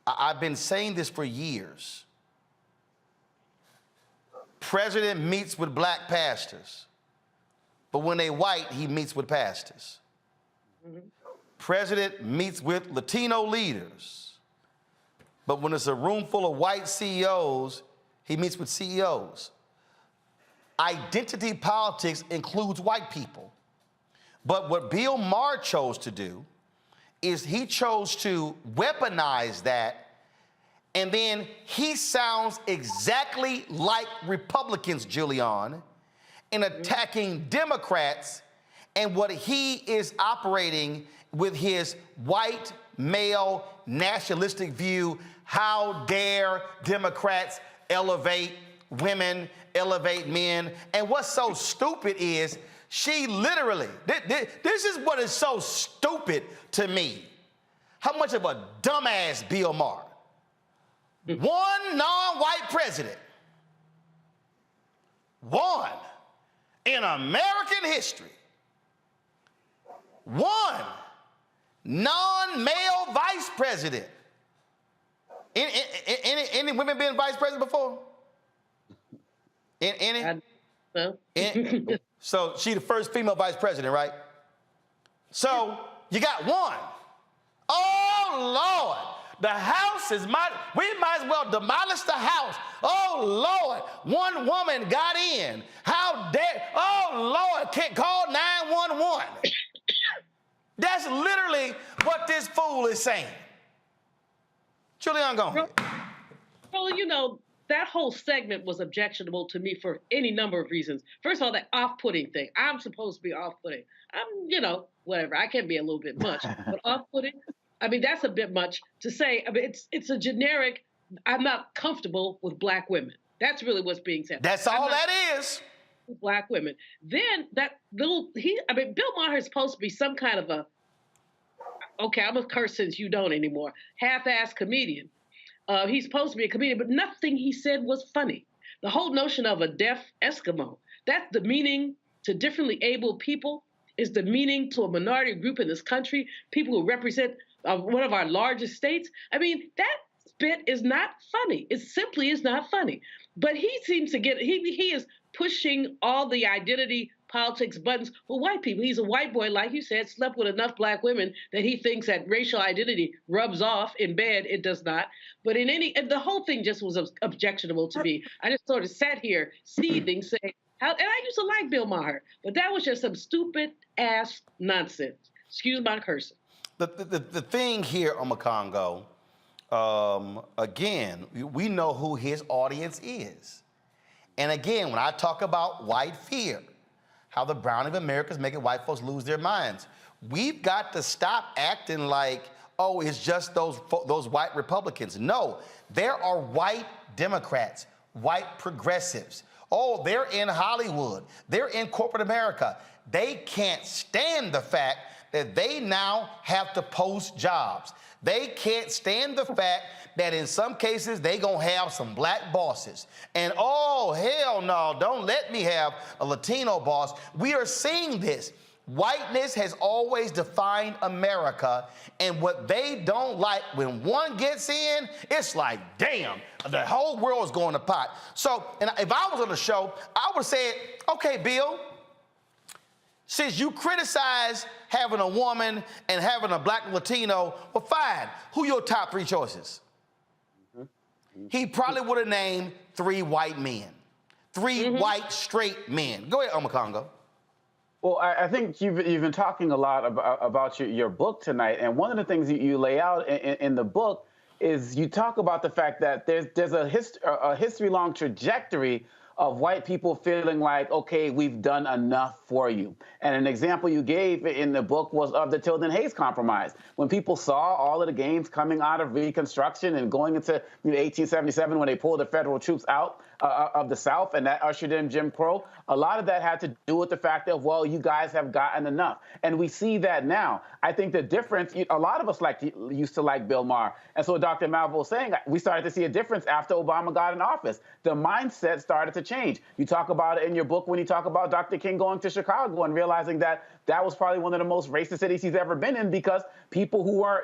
I've been saying this for years. President meets with black pastors, but when they white, he meets with pastors. President meets with Latino leaders, but when it's a room full of white CEOs, he meets with CEOs. Identity politics includes white people. But what Bill Maher chose to do is he chose to weaponize that, and then he sounds exactly like Republicans, Julian, in attacking Democrats, and what he is operating with his white, male, nationalistic view. How dare Democrats elevate women, elevate men? And what's so stupid is she literally, this is what is so stupid to me. How much of a dumbass Bill Maher. One non-white president. One in American history. One non-male vice president. Any women been vice president before? Any? So she the first female vice president, right? So you got one. Oh, Lord. The house is we might as well demolish the house. Oh, Lord. One woman got in. How dare, oh, Lord, can't call 911. That's literally what this fool is saying. Julian, go ahead. Well, you know, that whole segment was objectionable to me for any number of reasons. First of all, that off-putting thing. I'm supposed to be off-putting. I'm, you know, whatever. I can be a little bit much. But off-putting, I mean, that's a bit much to say. I mean, it's a generic, I'm not comfortable with black women. That's really what's being said. That's all that is. Black women. Then that little, Bill Maher is supposed to be some kind of a, okay, I'm a curse since you don't anymore, half-assed comedian. He's supposed to be a comedian, but nothing he said was funny. The whole notion of a deaf Eskimo, that's demeaning to differently abled people, is demeaning to a minority group in this country, people who represent one of our largest states. I mean, that bit is not funny. It simply is not funny. But he seems to get, he is pushing all the identity politics buttons for white people. He's a white boy, like you said, slept with enough black women that he thinks that racial identity rubs off. In bed, it does not. But the whole thing just was objectionable to me. I just sort of sat here seething, saying, and I used to like Bill Maher, but that was just some stupid ass nonsense. Excuse my cursing. The thing here, Omakongo, again, we know who his audience is. And again, when I talk about white fear, how the browning of America is making white folks lose their minds, we've got to stop acting like, oh, it's just those white Republicans. No, there are white Democrats, white progressives. Oh, they're in Hollywood. They're in corporate America. They can't stand the fact that they now have to post jobs. They can't stand the fact that in some cases they gonna have some black bosses. And oh, hell no, don't let me have a Latino boss. We are seeing this. Whiteness has always defined America, and what they don't like, when one gets in, it's like, damn, the whole world's going to pot. So, and if I was on the show, I would say, okay, Bill, since you criticize having a woman and having a black Latino, well, fine. Who your top three choices? He probably would have named 3 white men, 3 white straight men. Go ahead, Omakongo. Well, I think you've been talking a lot about your book tonight, and one of the things you lay out in the book is you talk about the fact that there's a history-long trajectory of white people feeling like, okay, we've done enough for you. And an example you gave in the book was of the Tilden Hayes Compromise. When people saw all of the gains coming out of Reconstruction and going into 1877 when they pulled the federal troops out of the South, and that ushered in Jim Crow. A lot of that had to do with the fact that, well, you guys have gotten enough. And we see that now. I think the difference, a lot of us used to like Bill Maher. And so Dr. Malvo was saying, we started to see a difference after Obama got in office. The mindset started to change. You talk about it in your book when you talk about Dr. King going to Chicago and realizing that that was probably one of the most racist cities he's ever been in, because people who were,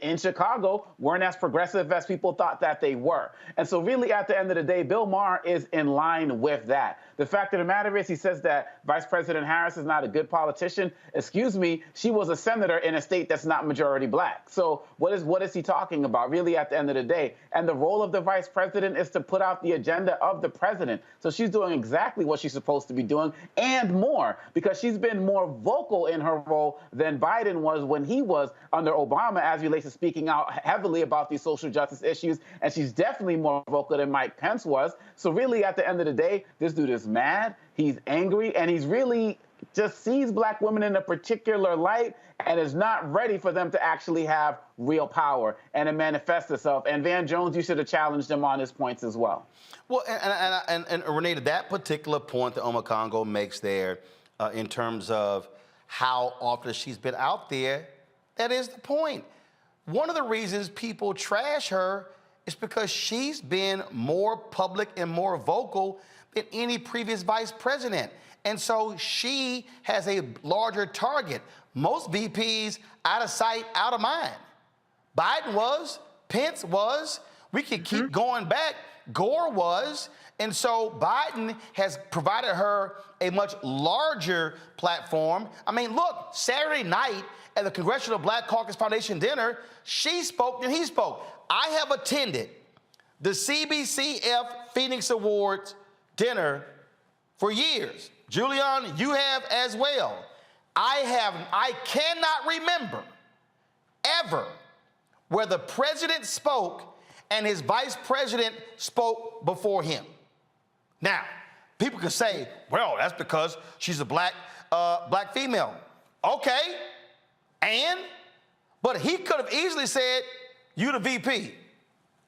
in Chicago weren't as progressive as people thought that they were. And so really at the end of the day, Bill Maher is in line with that. The fact of the matter is, he says that Vice President Harris is not a good politician. Excuse me, she was a senator in a state that's not majority black. So what is he talking about, really, at the end of the day? And the role of the vice president is to put out the agenda of the president. So she's doing exactly what she's supposed to be doing and more, because she's been more vocal in her role than Biden was when he was under Obama, as relates to speaking out heavily about these social justice issues. And she's definitely more vocal than Mike Pence was. So really, at the end of the day, this dude is mad, he's angry, and he's really just sees black women in a particular light and is not ready for them to actually have real power and to manifest itself. And Van Jones, you should have challenged him on his points as well. Well, and Renee, that particular point that Oma Congo makes there in terms of how often she's been out there, that is the point. One of the reasons people trash her is because she's been more public and more vocal than any previous vice president. And so she has a larger target. Most VPs out of sight, out of mind. Biden was, Pence was, we could keep going back, Gore was. And so Biden has provided her a much larger platform. I mean, look, Saturday night at the Congressional Black Caucus Foundation dinner, she spoke and he spoke. I have attended the CBCF Phoenix Awards dinner for years. Julian, you have as well. I cannot remember ever where the president spoke and his vice president spoke before him. Now, people can say, well, that's because she's a black female. Okay, but he could have easily said, you the VP,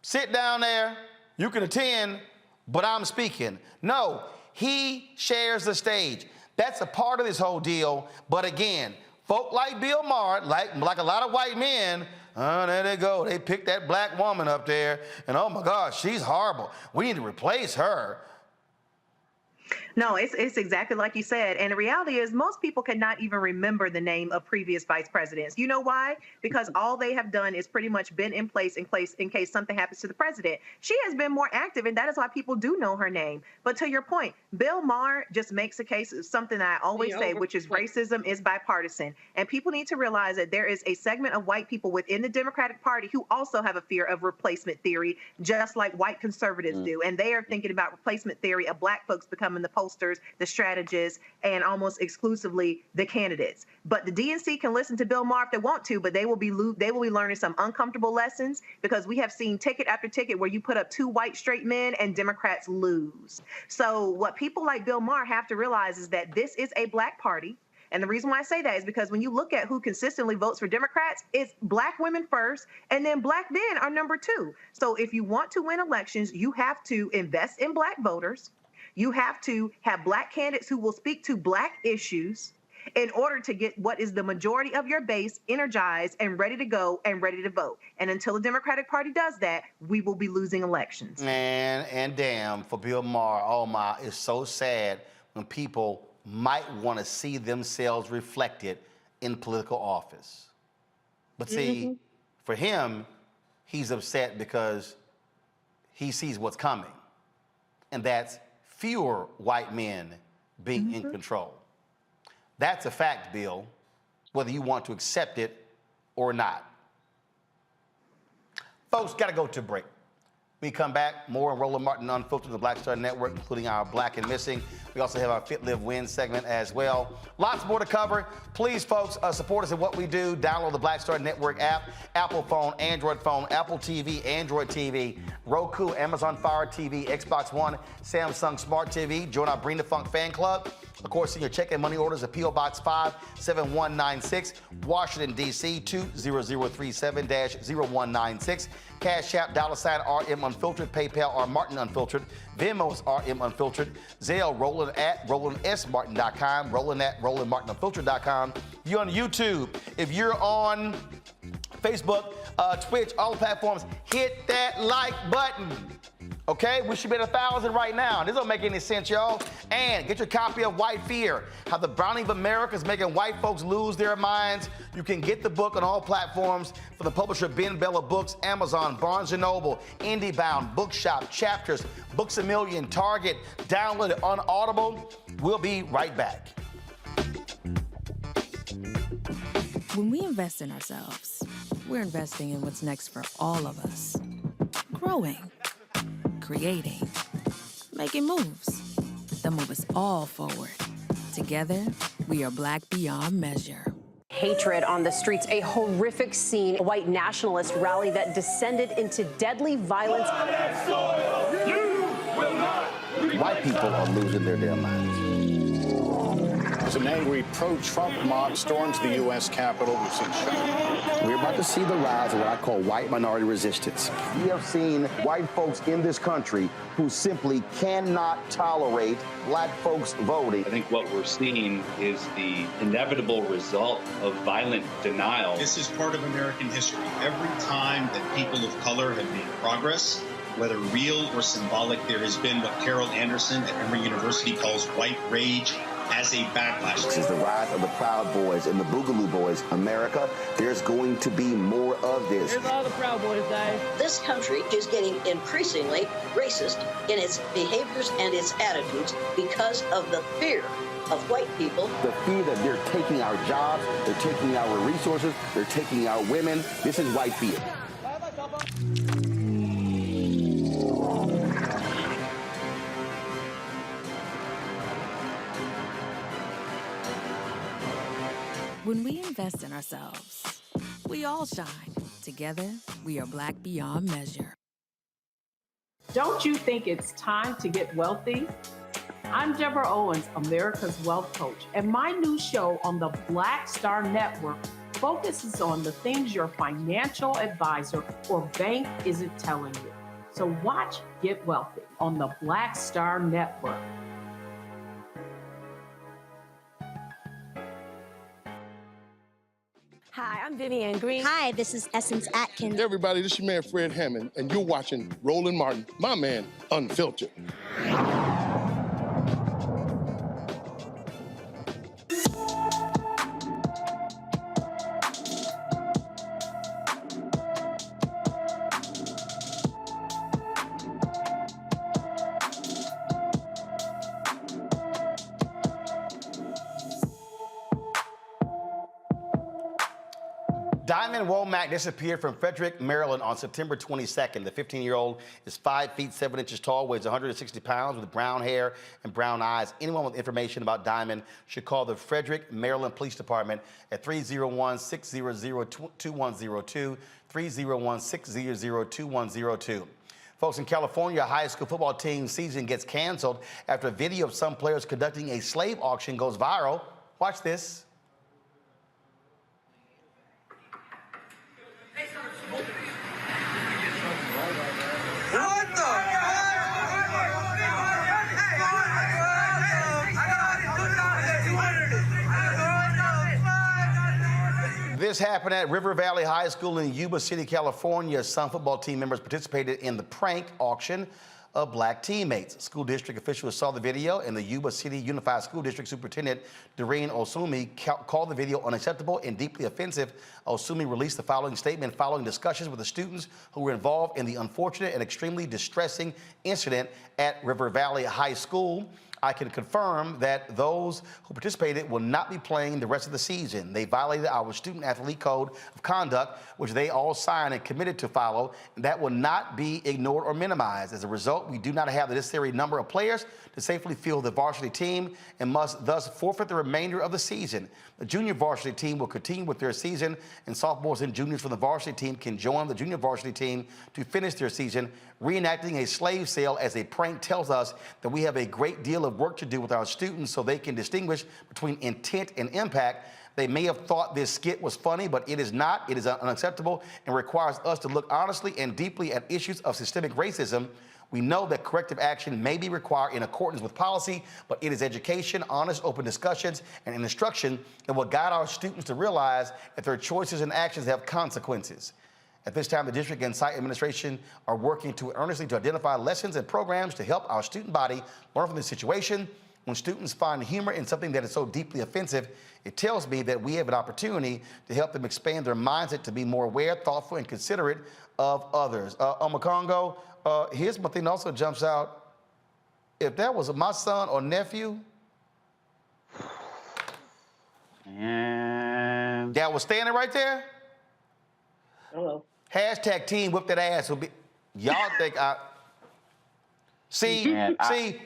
sit down there, you can attend, but I'm speaking. No, he shares the stage. That's a part of this whole deal. But again, folk like Bill Maher, like a lot of white men, there they go. They picked that black woman up there, and oh my gosh, she's horrible. We need to replace her. No, it's exactly like you said. And the reality is most people cannot even remember the name of previous vice presidents. You know why? Because all they have done is pretty much been in place in case something happens to the president. She has been more active, and that is why people do know her name. But to your point, Bill Maher just makes a case of something that I always say, which is racism is bipartisan. And people need to realize that there is a segment of white people within the Democratic Party who also have a fear of replacement theory, just like white conservatives do. And they are thinking about replacement theory of black folks becoming the posters, the strategists, and almost exclusively the candidates. But the DNC can listen to Bill Maher if they want to, but they will be learning some uncomfortable lessons, because we have seen ticket after ticket where you put up two white straight men and Democrats lose. So what people like Bill Maher have to realize is that this is a black party. And the reason why I say that is because when you look at who consistently votes for Democrats, it's black women first, and then black men are number two. So if you want to win elections, you have to invest in black voters. You have to have black candidates who will speak to black issues in order to get what is the majority of your base energized and ready to go and ready to vote. And until the Democratic Party does that, we will be losing elections. Man, and damn, for Bill Maher, oh my, it's so sad when people might want to see themselves reflected in political office. But see, for him, he's upset because he sees what's coming. And that's fewer white men being in control. That's a fact, Bill, whether you want to accept it or not. Folks, got to go to a break. We come back, more on Roland Martin Unfiltered, the Black Star Network, including our Black and Missing. We also have our Fit, Live, Win segment as well. Lots more to cover. Please, folks, support us in what we do. Download the Black Star Network app, Apple phone, Android phone, Apple TV, Android TV, Roku, Amazon Fire TV, Xbox One, Samsung Smart TV. Join our Bring the Funk fan club. Of course, send your check and money orders at P.O. Box 57196, Washington, D.C. 20037-0196. Cash App, $RM Unfiltered, PayPal, R Martin Unfiltered, Venmo's RM Unfiltered, Zelle, Roland at RolandSMartin.com, Roland at RolandMartinUnfiltered.com. If you're on YouTube, if you're on Facebook, Twitch, all the platforms, hit that like button. Okay, we should be at 1,000 right now. This don't make any sense, y'all. And get your copy of White Fear, How the Browning of America is Making White Folks Lose Their Minds. You can get the book on all platforms from the publisher Ben Bella Books, Amazon, Barnes & Noble, IndieBound, Bookshop, Chapters, Books A Million, Target. Download it on Audible. We'll be right back. When we invest in ourselves, we're investing in what's next for all of us. Growing, creating, making moves that move us all forward. Together, we are Black beyond measure. Hatred on the streets, a horrific scene, a white nationalist rally that descended into deadly violence. White people are losing their damn minds. An angry pro-Trump mob storms the U.S. Capitol. We've seen We're about to see the rise of what I call white minority resistance. We have seen white folks in this country who simply cannot tolerate black folks voting. I think what we're seeing is the inevitable result of violent denial. This is part of American history. Every time that people of color have made progress, whether real or symbolic, there has been what Carol Anderson at Emory University calls white rage as a backlash. This is the rise of the Proud Boys and the Boogaloo Boys. America, there's going to be more of this. Here's all the Proud Boys, guys. This country is getting increasingly racist in its behaviors and its attitudes because of the fear of white people. The fear that they're taking our jobs, they're taking our resources, they're taking our women. This is white fear. When we invest in ourselves, we all shine. Together, we are Black beyond measure. Don't you think it's time to get wealthy? I'm Deborah Owens, America's Wealth Coach, and my new show on the Black Star Network focuses on the things your financial advisor or bank isn't telling you. So watch Get Wealthy on the Black Star Network. Hi, I'm Vivian Green. Hi, this is Essence Atkins. Hey everybody, this is your man Fred Hammond, and you're watching Roland Martin, my man, Unfiltered. Diamond Womack disappeared from Frederick, Maryland on September 22nd. The 15-year-old is 5 feet 7 inches tall, weighs 160 pounds, with brown hair and brown eyes. Anyone with information about Diamond should call the Frederick, Maryland Police Department at 301-600-2102, 301-600-2102. Folks, in California, a high school football team season gets canceled after a video of some players conducting a slave auction goes viral. Watch this. This happened at River Valley High School in Yuba City, California. Some football team members participated in the prank auction of black teammates. School district officials saw the video, and the Yuba City Unified School District Superintendent Doreen Osumi called the video unacceptable and deeply offensive. Osumi released the following statement following discussions with the students who were involved in the unfortunate and extremely distressing incident at River Valley High School. I can confirm that those who participated will not be playing the rest of the season. They violated our student athlete code of conduct, which they all signed and committed to follow, and that will not be ignored or minimized. As a result, we do not have the necessary number of players to safely field the varsity team and must thus forfeit the remainder of the season. The junior varsity team will continue with their season, and sophomores and juniors from the varsity team can join the junior varsity team to finish their season. Reenacting a slave sale as a prank tells us that we have a great deal of work to do with our students so they can distinguish between intent and impact. They may have thought this skit was funny, but it is not. It is unacceptable and requires us to look honestly and deeply at issues of systemic racism. We know that corrective action may be required in accordance with policy, but it is education, honest, open discussions, and instruction that will guide our students to realize that their choices and actions have consequences. At this time, the district and site administration are working earnestly to identify lessons and programs to help our student body learn from this situation. When students find humor in something that is so deeply offensive, it tells me that we have an opportunity to help them expand their mindset to be more aware, thoughtful, and considerate of others. Congo, here's one thing that also jumps out. If that was my son or nephew, and that was standing right there. Hello. Hashtag team whip that ass. Will be, y'all think I... See,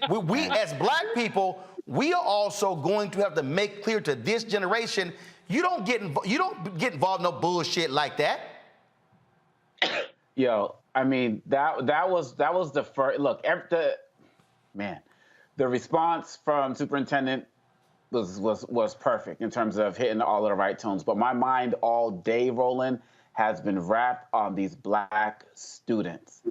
we as black people, we are also going to have to make clear to this generation, you don't get involved in no bullshit like that. Yo, I mean, that was the first look. The response from superintendent was perfect in terms of hitting all of the right tones. But my mind all day, Roland, has been wrapped on these black students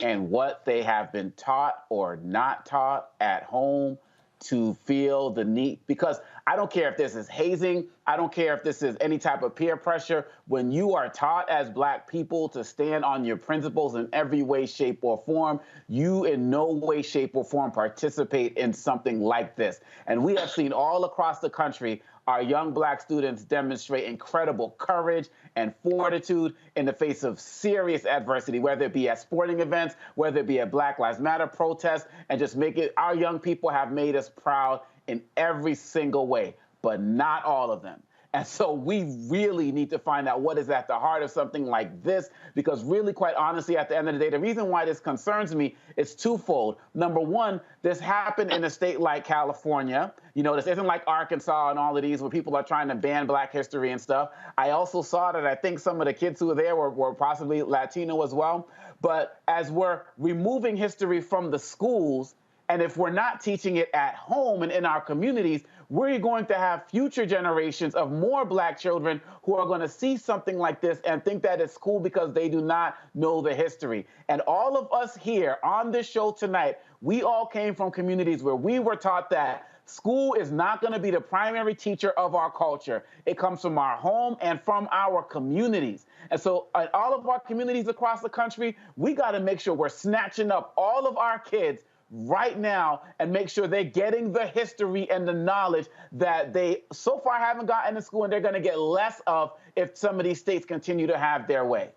and what they have been taught or not taught at home to feel the need. Because I don't care if this is hazing, I don't care if this is any type of peer pressure. When you are taught as black people to stand on your principles in every way, shape, or form, you in no way, shape, or form participate in something like this. And we have seen all across the country our young black students demonstrate incredible courage and fortitude in the face of serious adversity, whether it be at sporting events, whether it be at Black Lives Matter protests, and just our young people have made us proud in every single way, but not all of them. And so we really need to find out what is at the heart of something like this, because really, quite honestly, at the end of the day, the reason why this concerns me is twofold. Number one, this happened in a state like California. You know, this isn't like Arkansas and all of these where people are trying to ban black history and stuff. I also saw that I think some of the kids who were there were possibly Latino as well. But as we're removing history from the schools, and if we're not teaching it at home and in our communities, we're going to have future generations of more black children who are going to see something like this and think that it's cool because they do not know the history. And all of us here on this show tonight, we all came from communities where we were taught that school is not going to be the primary teacher of our culture. It comes from our home and from our communities. And so in all of our communities across the country, we got to make sure we're snatching up all of our kids right now and make sure they're getting the history and the knowledge that they so far haven't gotten in school and they're going to get less of if some of these states continue to have their way.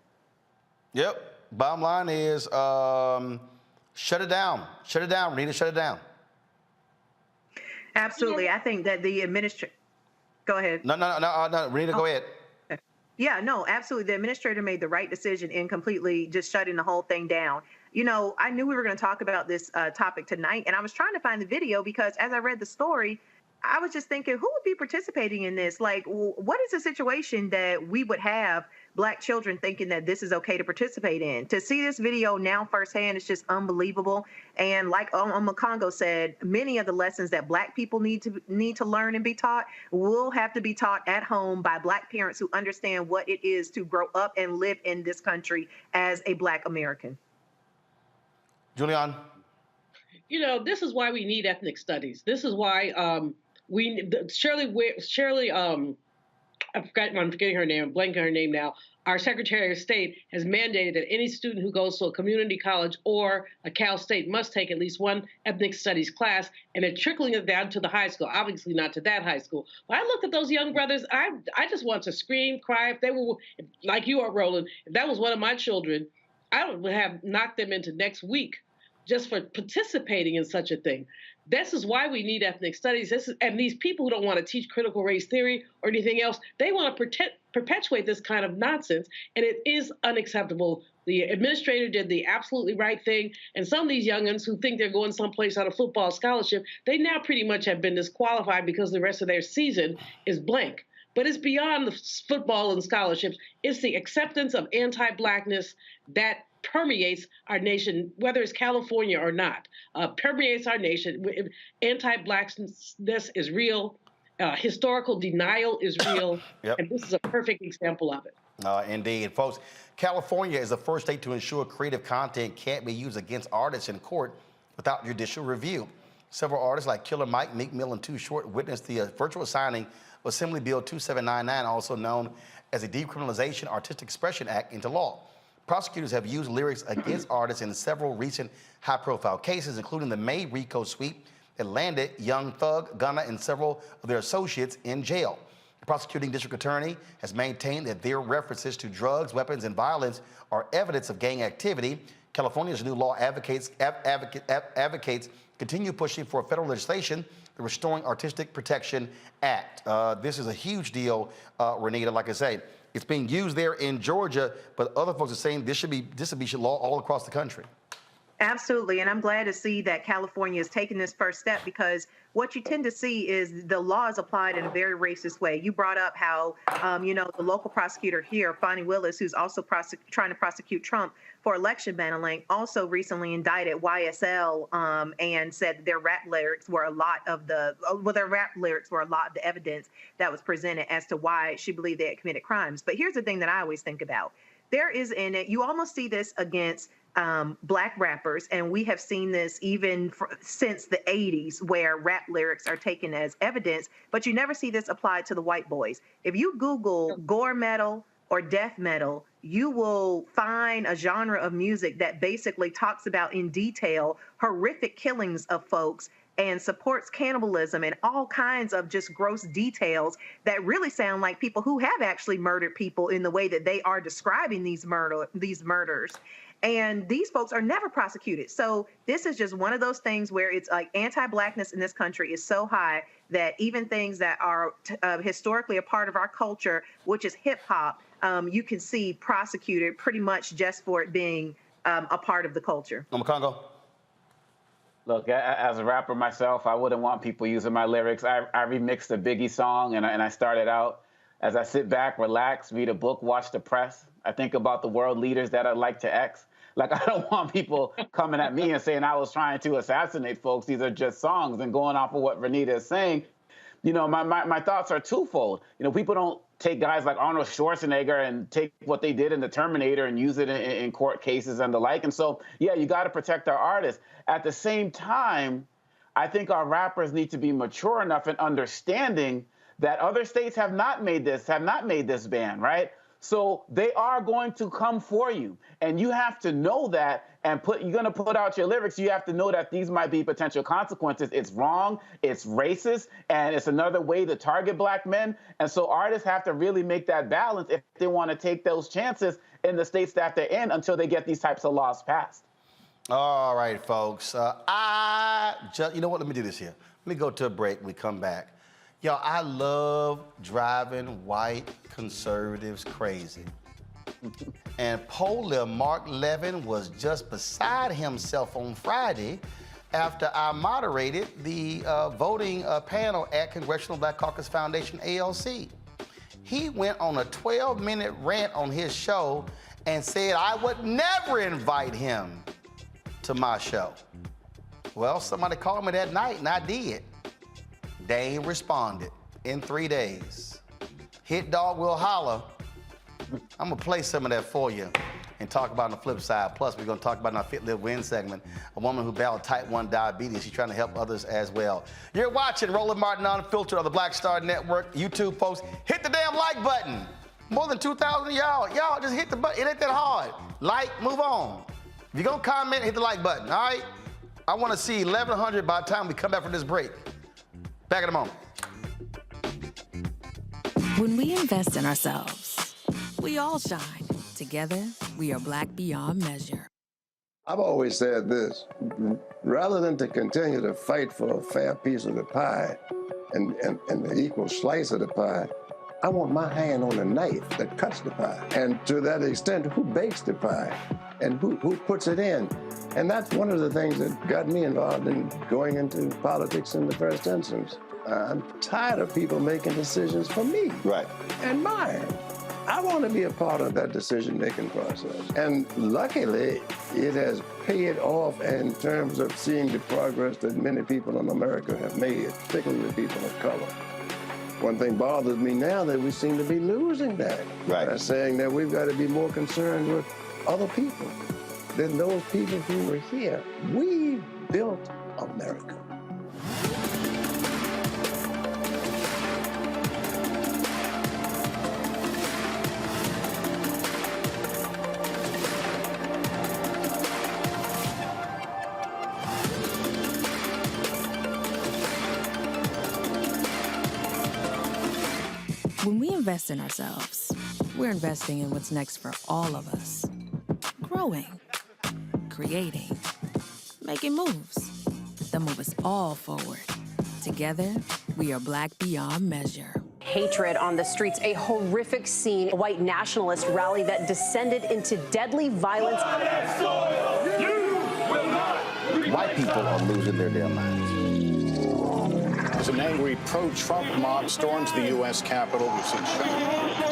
Yep. Bottom line is shut it down. Shut it down. We need to shut it down. Absolutely. I think that the administrator... Go ahead. No, Rita, go ahead. Yeah, no, absolutely. The administrator made the right decision in completely just shutting the whole thing down. You know, I knew we were going to talk about this topic tonight, and I was trying to find the video because as I read the story, I was just thinking, who would be participating in this? Like, what is the situation that we would have black children thinking that this is okay to participate in? To see this video now firsthand is just unbelievable. And like Congo said, many of the lessons that black people need to learn and be taught will have to be taught at home by black parents who understand what it is to grow up and live in this country as a black American. Julian? You know, this is why we need ethnic studies. This is why Shirley, I'm forgetting her name, I'm blanking her name now. Our Secretary of State has mandated that any student who goes to a community college or a Cal State must take at least one ethnic studies class, and they're trickling it down to the high school, obviously not to that high school. But I looked at those young brothers, I just want to scream, cry. If they were, like you are, Roland, if that was one of my children, I would have knocked them into next week just for participating in such a thing. This is why we need ethnic studies. And these people who don't want to teach critical race theory or anything else, they want to perpetuate this kind of nonsense, and it is unacceptable. The administrator did the absolutely right thing, and some of these youngins who think they're going someplace on a football scholarship, they now pretty much have been disqualified because the rest of their season is blank. But it's beyond the football and scholarships. It's the acceptance of anti-Blackness that permeates our nation, whether it's California or not, permeates our nation. Anti-Blackness is real. Historical denial is real. Yep. And this is a perfect example of it. Indeed. Folks, California is the first state to ensure creative content can't be used against artists in court without judicial review. Several artists like Killer Mike, Meek Mill, and Too Short witnessed the virtual signing of Assembly Bill 2799, also known as the Decriminalization Artistic Expression Act, into law. Prosecutors have used lyrics against artists in several recent high-profile cases, including the May RICO sweep that landed Young Thug, Gunna, and several of their associates in jail. The prosecuting district attorney has maintained that their references to drugs, weapons, and violence are evidence of gang activity. California's new law advocates continue pushing for federal legislation, the Restoring Artistic Protection Act. This is a huge deal, Renita. Like I say, it's being used there in Georgia, but other folks are saying this should be law all across the country. Absolutely. And I'm glad to see that California is taking this first step, because what you tend to see is the law is applied in a very racist way. You brought up how, the local prosecutor here, Fonnie Willis, who's also trying to prosecute Trump for election meddling, also recently indicted YSL and said their rap lyrics were a lot of the evidence that was presented as to why she believed they had committed crimes. But here's the thing that I always think about. There is in it, you almost see this against Black rappers, and we have seen this even since the 80s, where rap lyrics are taken as evidence, but you never see this applied to the white boys. If you Google gore metal or death metal, you will find a genre of music that basically talks about in detail horrific killings of folks and supports cannibalism and all kinds of just gross details that really sound like people who have actually murdered people in the way that they are describing these murders. And these folks are never prosecuted. So this is just one of those things where it's like anti-Blackness in this country is so high that even things that are historically a part of our culture, which is hip hop, you can see prosecuted pretty much just for it being a part of the culture. Congo. Look, as a rapper myself, I wouldn't want people using my lyrics. I remixed a Biggie song, and I started out as I sit back, relax, read a book, watch the press. I think about the world leaders that I'd like to X. Like, I don't want people coming at me and saying I was trying to assassinate folks. These are just songs. And going off of what Renita is saying, my thoughts are twofold. People don't take guys like Arnold Schwarzenegger and take what they did in The Terminator and use it in court cases and the like. And so, yeah, you got to protect our artists. At the same time, I think our rappers need to be mature enough in understanding that other states have not made this ban, right? So they are going to come for you. And you have to know that, and you're going to put out your lyrics. You have to know that these might be potential consequences. It's wrong, it's racist, and it's another way to target Black men. And so artists have to really make that balance if they want to take those chances in the states that they're in until they get these types of laws passed. All right, folks. You know what? Let me do this here. Let me go to a break. We come back. Yo, I love driving white conservatives crazy. And poller Mark Levin was just beside himself on Friday after I moderated the voting panel at Congressional Black Caucus Foundation, ALC. He went on a 12-minute rant on his show and said I would never invite him to my show. Well, somebody called me that night, and I did. They ain't responded in 3 days. Hit Dog Will Holler. I'm gonna play some of that for you and talk about on the flip side. Plus, we're gonna talk about in our Fit, Live, Win segment, a woman who battled type 1 diabetes. She's trying to help others as well. You're watching Roland Martin Unfiltered on the Black Star Network. YouTube folks, hit the damn like button. More than 2,000 of y'all just hit the button. It ain't that hard. Like, move on. If you're gonna comment, hit the like button, all right? I wanna see 1,100 by the time we come back from this break. Back in a moment. When we invest in ourselves, we all shine. Together, we are Black beyond measure. I've always said this, rather than to continue to fight for a fair piece of the pie and the equal slice of the pie, I want my hand on the knife that cuts the pie. And to that extent, who bakes the pie and who puts it in? And that's one of the things that got me involved in going into politics in the first instance. I'm tired of people making decisions for me. Right. And mine. I want to be a part of that decision-making process. And luckily, it has paid off in terms of seeing the progress that many people in America have made, particularly people of color. One thing bothers me now that we seem to be losing that. Right. By saying that we've got to be more concerned with other people than those people who were here. We built America. When we invest in ourselves, we're investing in what's next for all of us. Growing, creating, making moves that move us all forward. Together, we are Black beyond measure. Hatred on the streets, a horrific scene, a white nationalist rally that descended into deadly violence. White people are losing their damn minds. As an angry pro-Trump mob storms the U.S. Capitol,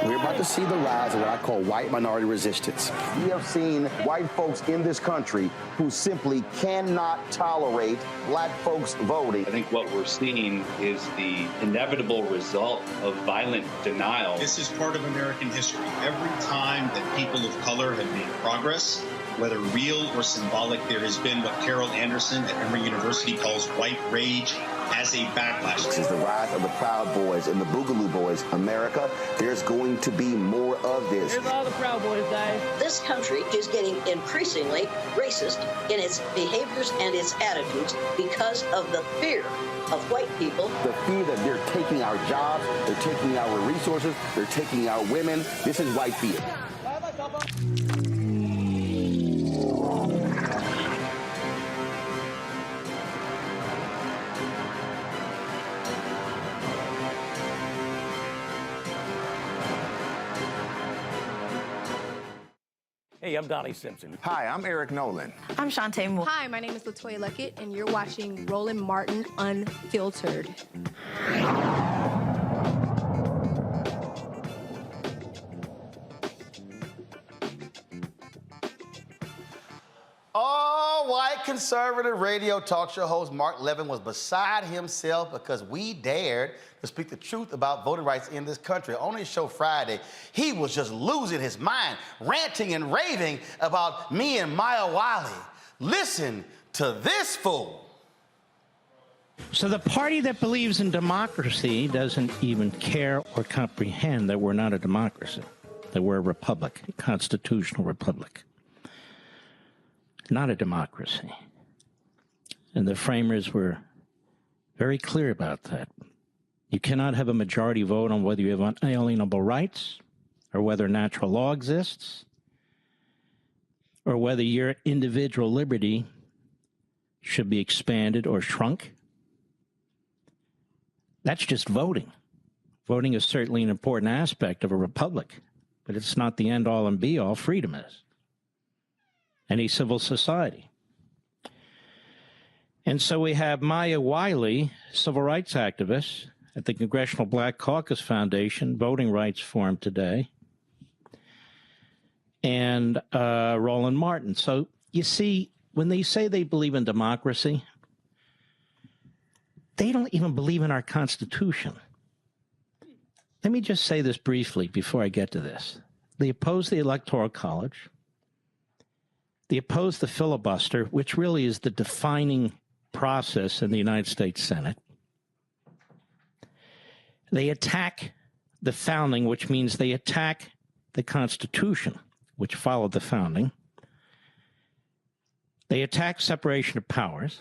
We're about to see the rise of what I call white minority resistance. We have seen white folks in this country who simply cannot tolerate black folks voting. I think what we're seeing is the inevitable result of violent denial. This is part of American history. Every time that people of color have made progress, whether real or symbolic, there has been what Carol Anderson at Emory University calls white rage as a backlash. This is the rise of the Proud Boys and the Boogaloo Boys. America, there's going to be more of this. Here's all the Proud Boys, guys. This country is getting increasingly racist in its behaviors and its attitudes because of the fear of white people. The fear that they're taking our jobs, they're taking our resources, they're taking our women. This is white fear. Hey, I'm Donnie Simpson. Hi, I'm Eric Nolan. I'm Shantae Moore. Hi, my name is LaToya Luckett, and you're watching Roland Martin Unfiltered. Oh, white conservative radio talk show host Mark Levin was beside himself because we dared to speak the truth about voting rights in this country. On his show Friday, he was just losing his mind, ranting and raving about me and Maya Wiley. Listen to this fool. So the party that believes in democracy doesn't even care or comprehend that we're not a democracy, that we're a republic, a constitutional republic. Not a democracy. And the framers were very clear about that. You cannot have a majority vote on whether you have unalienable rights or whether natural law exists or whether your individual liberty should be expanded or shrunk. That's just voting. Voting is certainly an important aspect of a republic, but it's not the end-all and be-all. Freedom is. Any civil society. And so we have Maya Wiley, civil rights activist at the Congressional Black Caucus Foundation, Voting Rights Forum today, and Roland Martin. So you see, when they say they believe in democracy, they don't even believe in our Constitution. Let me just say this briefly before I get to this. They oppose the Electoral College. They oppose the filibuster, which really is the defining process in the United States Senate. They attack the founding, which means they attack the Constitution, which followed the founding. They attack separation of powers.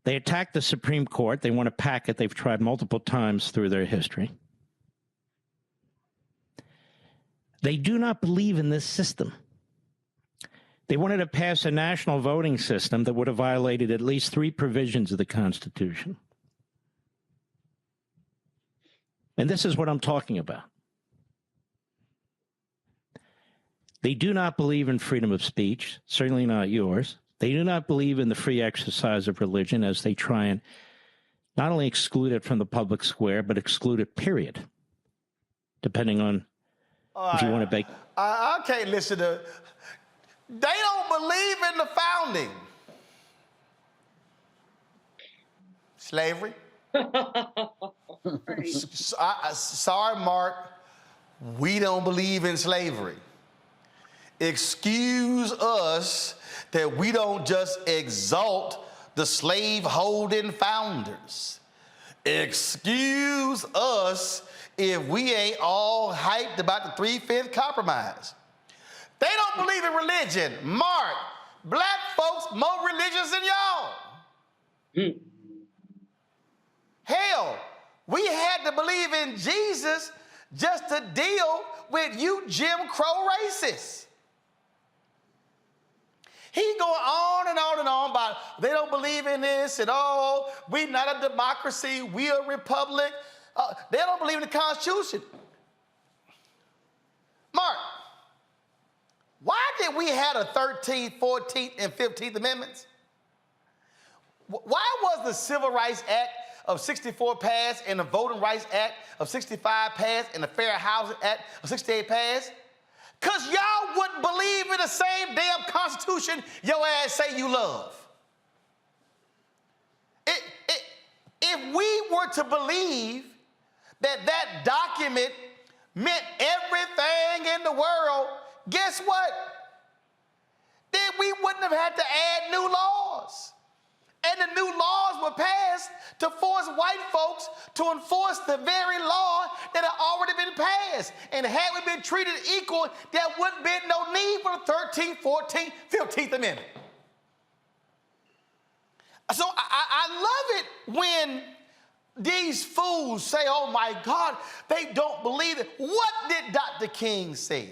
They attack the Supreme Court. They want to pack it. They've tried multiple times through their history. They do not believe in this system. They wanted to pass a national voting system that would have violated at least 3 provisions of the Constitution. And this is what I'm talking about. They do not believe in freedom of speech, certainly not yours. They do not believe in the free exercise of religion, as they try and not only exclude it from the public square, but exclude it, period, depending on if you want to make... I can't listen to... They don't believe in the founding. Slavery? Sorry, Mark. We don't believe in slavery. Excuse us that we don't just exalt the slave-holding founders. Excuse us if we ain't all hyped about the 3-5 compromise. They don't believe in religion. Mark, black folks more religious than y'all. Hell, we had to believe in Jesus just to deal with you Jim Crow racists. He going on and on and on about they don't believe in this at all. We not a democracy. We a republic. They don't believe in the Constitution. Mark, why did we have a 13th, 14th, and 15th Amendments? Why was the Civil Rights Act of 64 passed and the Voting Rights Act of 65 passed and the Fair Housing Act of 68 passed? Because y'all wouldn't believe in the same damn Constitution your ass say you love. If we were to believe that that document meant everything in the world, guess what? Then we wouldn't have had to add new laws. And the new laws were passed to force white folks to enforce the very law that had already been passed. And had we been treated equal, there wouldn't be no need for the 13th, 14th, 15th Amendment. So I love it when these fools say, oh my God, they don't believe it. What did Dr. King say?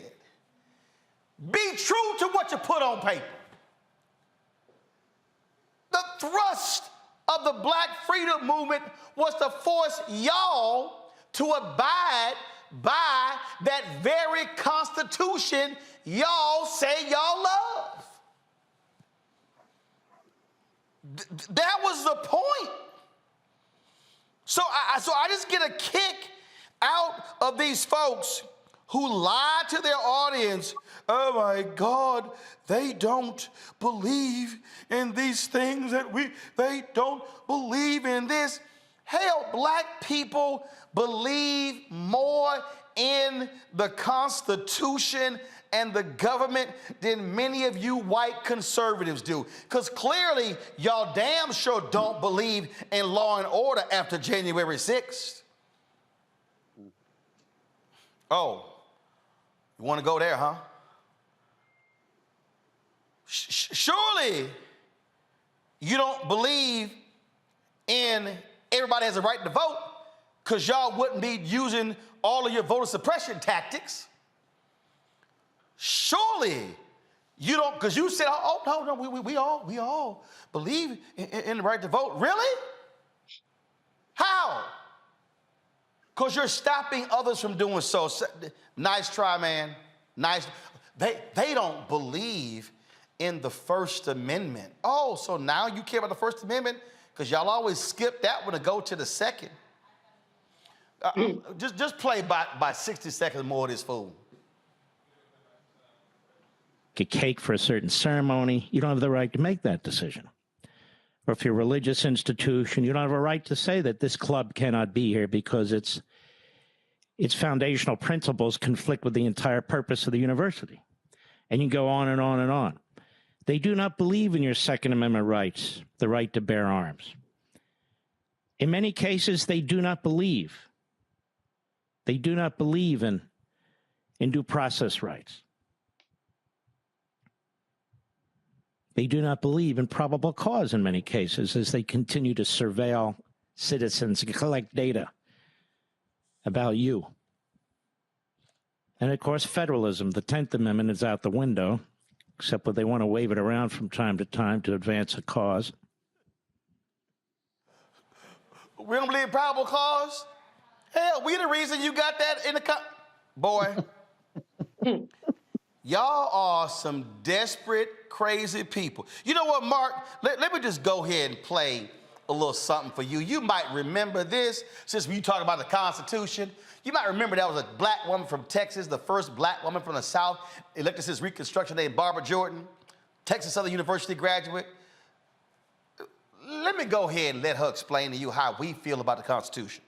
Be true to what you put on paper. The thrust of the Black Freedom Movement was to force y'all to abide by that very Constitution y'all say y'all love. That was the point. So I just get a kick out of these folks who lie to their audience. Oh my God, they don't believe in these things they don't believe in this. Hell, black people believe more in the Constitution and the government than many of you white conservatives do. Because clearly, y'all damn sure don't believe in law and order after January 6th. Oh, you want to go there, huh? Surely you don't believe in everybody has a right to vote, because y'all wouldn't be using all of your voter suppression tactics. Surely you don't, because you said, oh, no, we all believe in the right to vote. Really? How? Because you're stopping others from doing so. Nice try, man. Nice. They don't believe in the First Amendment. Oh, so now you care about the First Amendment? Because y'all always skip that one to go to the second. Just play by 60 seconds more of this fool. A cake for a certain ceremony, you don't have the right to make that decision. Or if you're a religious institution, you don't have a right to say that this club cannot be here because its foundational principles conflict with the entire purpose of the university. And you go on and on and on. They do not believe in your Second Amendment rights, the right to bear arms. In many cases, they do not believe. They do not believe in due process rights. They do not believe in probable cause in many cases as they continue to surveil citizens and collect data about you. And of course, federalism, the 10th Amendment, is out the window, except that they want to wave it around from time to time to advance a cause. We don't believe in probable cause? Hell, we the reason you got that in the boy. Y'all are some desperate, crazy people. You know what, Mark? Let me just go ahead and play a little something for you. You might remember this, since you talk about the Constitution. You might remember that was a black woman from Texas, the first black woman from the South, elected since Reconstruction, named Barbara Jordan, Texas Southern University graduate. Let me go ahead and let her explain to you how we feel about the Constitution.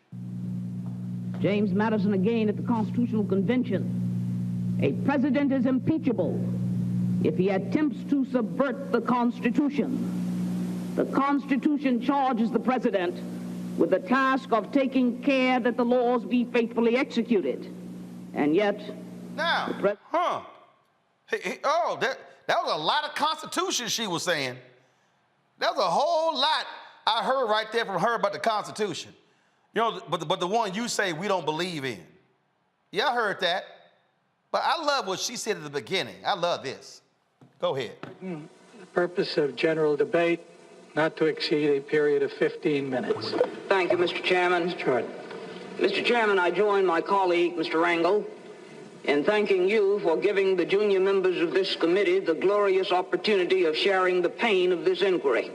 James Madison again at the Constitutional Convention. A president is impeachable if he attempts to subvert the Constitution. The Constitution charges the president with the task of taking care that the laws be faithfully executed. And yet, now, that was a lot of Constitution she was saying. That was a whole lot I heard right there from her about the Constitution. You know, but the one you say we don't believe in. Yeah, I heard that. But I love what she said at the beginning. I love this. Go ahead. The purpose of general debate, not to exceed a period of 15 minutes. Thank you, Mr. Chairman. Mr. Jordan. Mr. Chairman, I join my colleague, Mr. Rangel, in thanking you for giving the junior members of this committee the glorious opportunity of sharing the pain of this inquiry.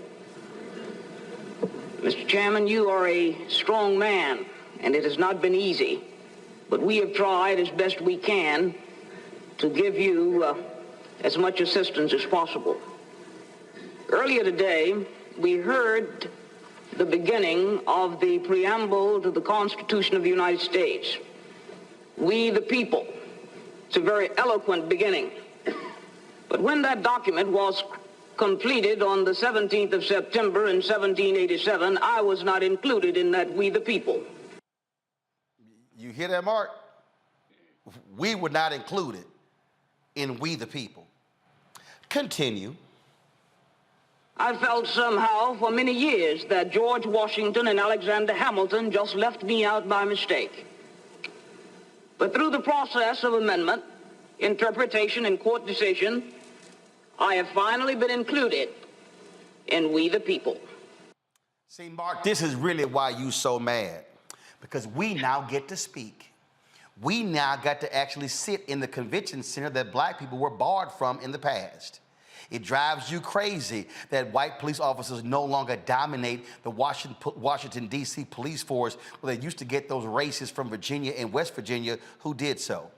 Mr. Chairman, you are a strong man, and it has not been easy, but we have tried as best we can to give you as much assistance as possible. Earlier today, we heard the beginning of the preamble to the Constitution of the United States. We the people. It's a very eloquent beginning. But when that document was completed on the 17th of September in 1787, I was not included in that we the people. You hear that, Mark? We were not included in we the people. Continue. I felt somehow for many years that George Washington and Alexander Hamilton just left me out by mistake. But through the process of amendment, interpretation, and court decision, I have finally been included in we the people. See, Mark, this is really why you so mad. Because we now get to speak. We now got to actually sit in the convention center that black people were barred from in the past. It drives you crazy that white police officers no longer dominate the Washington, D.C. police force, where they used to get those racists from Virginia and West Virginia who did so.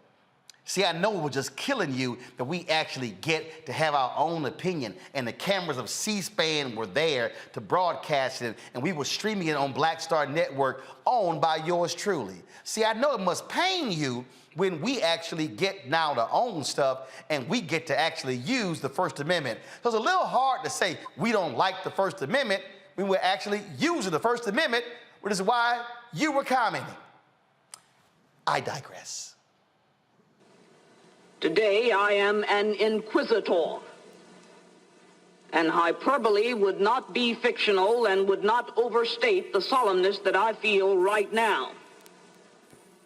See, I know it was just killing you that we actually get to have our own opinion, and the cameras of C-SPAN were there to broadcast it, and we were streaming it on Black Star Network, owned by yours truly. See, I know it must pain you when we actually get now to own stuff and we get to actually use the First Amendment. So it's a little hard to say we don't like the First Amendment when we're actually using the First Amendment, which is why you were commenting. I digress. Today, I am an inquisitor, and hyperbole would not be fictional and would not overstate the solemnness that I feel right now.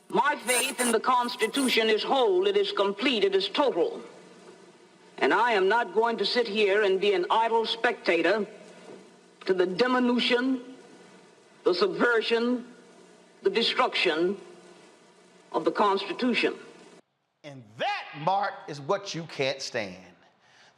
My faith in the Constitution is whole, it is complete, it is total, and I am not going to sit here and be an idle spectator to the diminution, the subversion, the destruction of the Constitution. And that, Mark, is what you can't stand.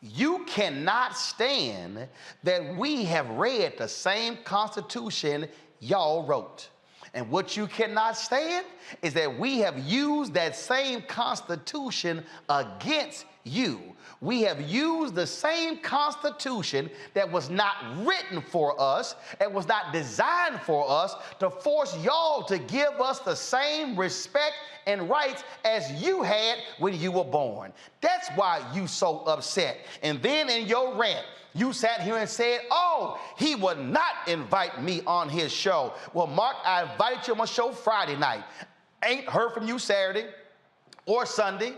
You cannot stand that we have read the same Constitution y'all wrote. And what you cannot stand is that we have used that same Constitution against you. We have used the same Constitution that was not written for us and was not designed for us to force y'all to give us the same respect and rights as you had when you were born. That's why you so upset. And then in your rant, you sat here and said, oh, he would not invite me on his show. Well, Mark, I invited you on my show Friday night. Ain't heard from you Saturday or Sunday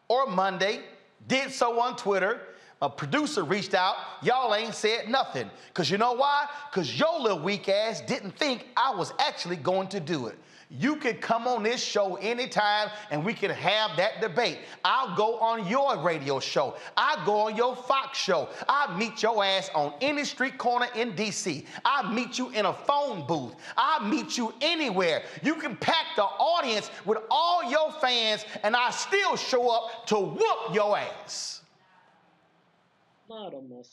or Monday. Did so on Twitter. A producer reached out. Y'all ain't said nothing. Because you know why? Because your little weak ass didn't think I was actually going to do it. You can come on this show anytime and we can have that debate. I'll go on your radio show. I'll go on your Fox show. I'll meet your ass on any street corner in D.C. I'll meet you in a phone booth. I'll meet you anywhere. You can pack the audience with all your fans and I still show up to whoop your ass.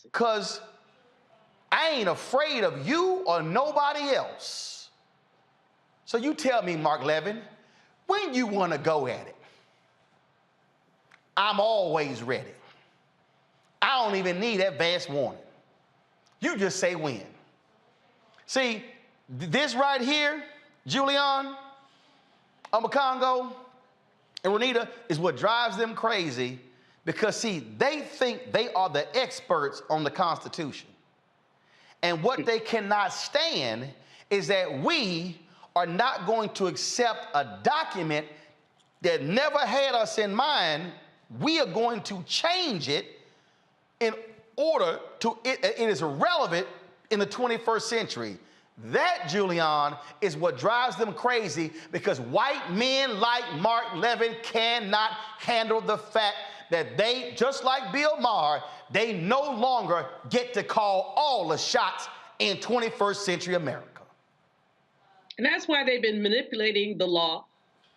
Because I ain't afraid of you or nobody else. So you tell me, Mark Levin, when you want to go at it. I'm always ready. I don't even need advance warning. You just say when. See, this right here, Julian, Congo, and Renita, is what drives them crazy because, see, they think they are the experts on the Constitution. And what they cannot stand is that we are not going to accept a document that never had us in mind. We are going to change it in order to, it is relevant in the 21st century. That, Julian, is what drives them crazy because white men like Mark Levin cannot handle the fact that they, just like Bill Maher, they no longer get to call all the shots in 21st century America. And that's why they've been manipulating the law.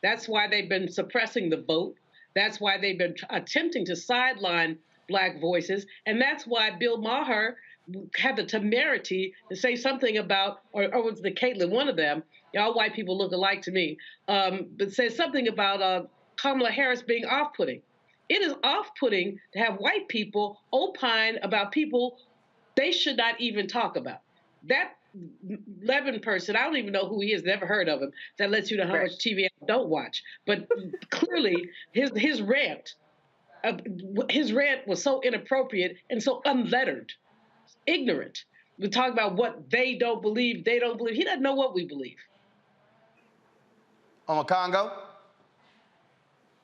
That's why they've been suppressing the vote. That's why they've been attempting to sideline Black voices. And that's why Bill Maher had the temerity to say something about, or was the Caitlin, one of them, all white people look alike to me, but said something about Kamala Harris being off-putting. It is off-putting to have white people opine about people they should not even talk about. That Levin person, I don't even know who he is, never heard of him. That lets you know how much TV I don't watch. But clearly, his rant was so inappropriate and so unlettered, ignorant. We talk about what they don't believe. He doesn't know what we believe. Congo?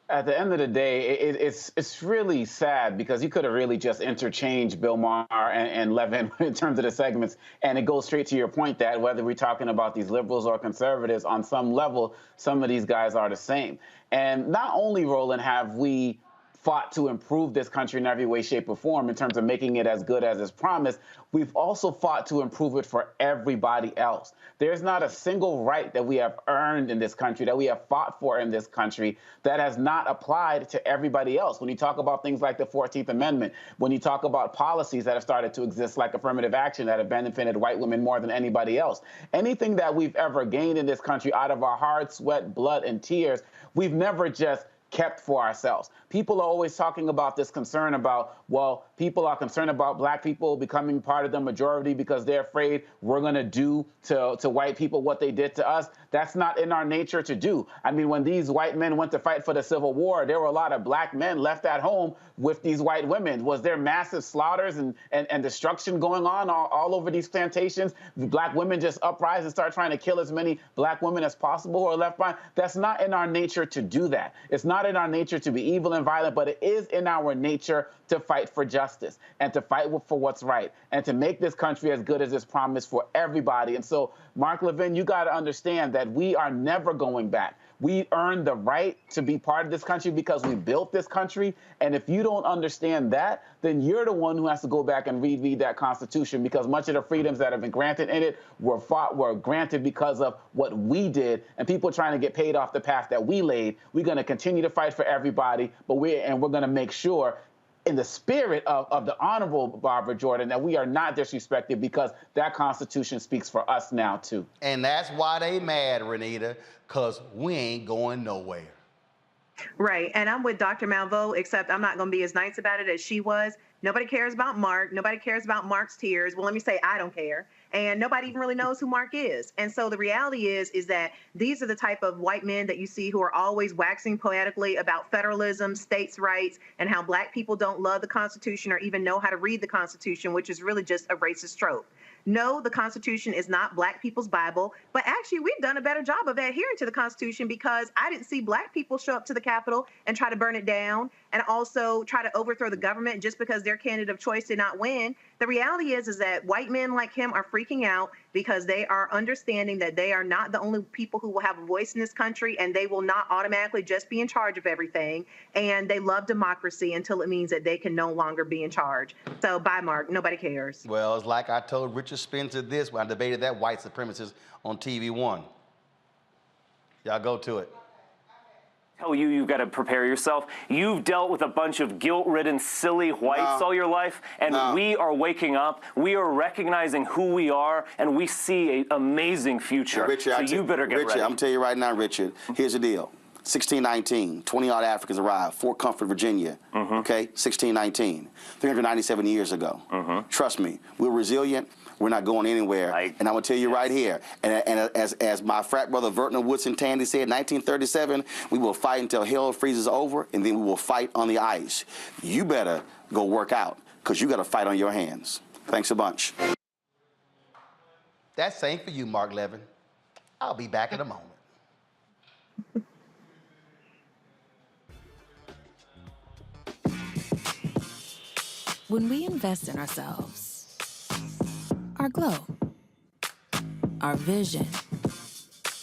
At the end of the day, it's really sad because you could have really just interchanged Bill Maher and Levin in terms of the segments, and it goes straight to your point that whether we're talking about these liberals or conservatives, on some level, some of these guys are the same. And not only, Roland, have we fought to improve this country in every way, shape, or form in terms of making it as good as it's promised, we've also fought to improve it for everybody else. There's not a single right that we have earned in this country, that we have fought for in this country, that has not applied to everybody else. When you talk about things like the 14th Amendment, when you talk about policies that have started to exist like affirmative action that have benefited white women more than anybody else, anything that we've ever gained in this country out of our hard sweat, blood, and tears, we've never just kept for ourselves. People are always talking about this concern about, well, people are concerned about Black people becoming part of the majority because they're afraid we're going to do to white people what they did to us. That's not in our nature to do. I mean, when these white men went to fight for the Civil War, there were a lot of Black men left at home with these white women. Was there massive slaughters and destruction going on all over these plantations? Black women just uprise and start trying to kill as many Black women as possible who are left behind? That's not in our nature to do that. It's not in our nature to be evil and violent, but it is in our nature to fight for justice and to fight for what's right and to make this country as good as it's promised for everybody. And so, Mark Levin, you got to understand that we are never going back. We earned the right to be part of this country because we built this country. And if you don't understand that, then you're the one who has to go back and reread that Constitution, because much of the freedoms that have been granted in it were granted because of what we did, and people trying to get paid off the path that we laid. We're going to continue to fight for everybody, but we're going to make sure, in the spirit of the Honorable Barbara Jordan, that we are not disrespected, because that Constitution speaks for us now, too. And that's why they mad, Renita, because we ain't going nowhere. Right. And I'm with Dr. Malveaux, except I'm not going to be as nice about it as she was. Nobody cares about Mark. Nobody cares about Mark's tears. Well, let me say I don't care. And nobody even really knows who Mark is. And so the reality is that these are the type of white men that you see who are always waxing poetically about federalism, states' rights, and how Black people don't love the Constitution or even know how to read the Constitution, which is really just a racist trope. No, the Constitution is not Black people's Bible, but actually we've done a better job of adhering to the Constitution, because I didn't see Black people show up to the Capitol and try to burn it down and also try to overthrow the government just because their candidate of choice did not win. The reality is that white men like him are freaking out. because they are understanding that they are not the only people who will have a voice in this country, and they will not automatically just be in charge of everything. And they love democracy until it means that they can no longer be in charge. So bye, Mark. Nobody cares. Well, it's like I told Richard Spencer this when I debated that white supremacist on TV One. Y'all go to it. Tell you you've got to prepare yourself. You've dealt with a bunch of guilt-ridden, silly whites all your life, and we are waking up. We are recognizing who we are, and we see an amazing future. Hey, Richard, so you better get ready. I'm telling you right now, Richard, here's the deal. 1619, 20-odd Africans arrived, Fort Comfort, Virginia, okay? 1619, 397 years ago. Trust me, we're resilient. We're not going anywhere. And I'm going to tell you right here, and as my frat brother Vertner Woodson Tandy said, 1937, we will fight until hell freezes over, and then we will fight on the ice. You better go work out, because you got a fight on your hands. Thanks a bunch. That's same for you, Mark Levin. I'll be back in a moment. When we invest in ourselves, our glow, our vision,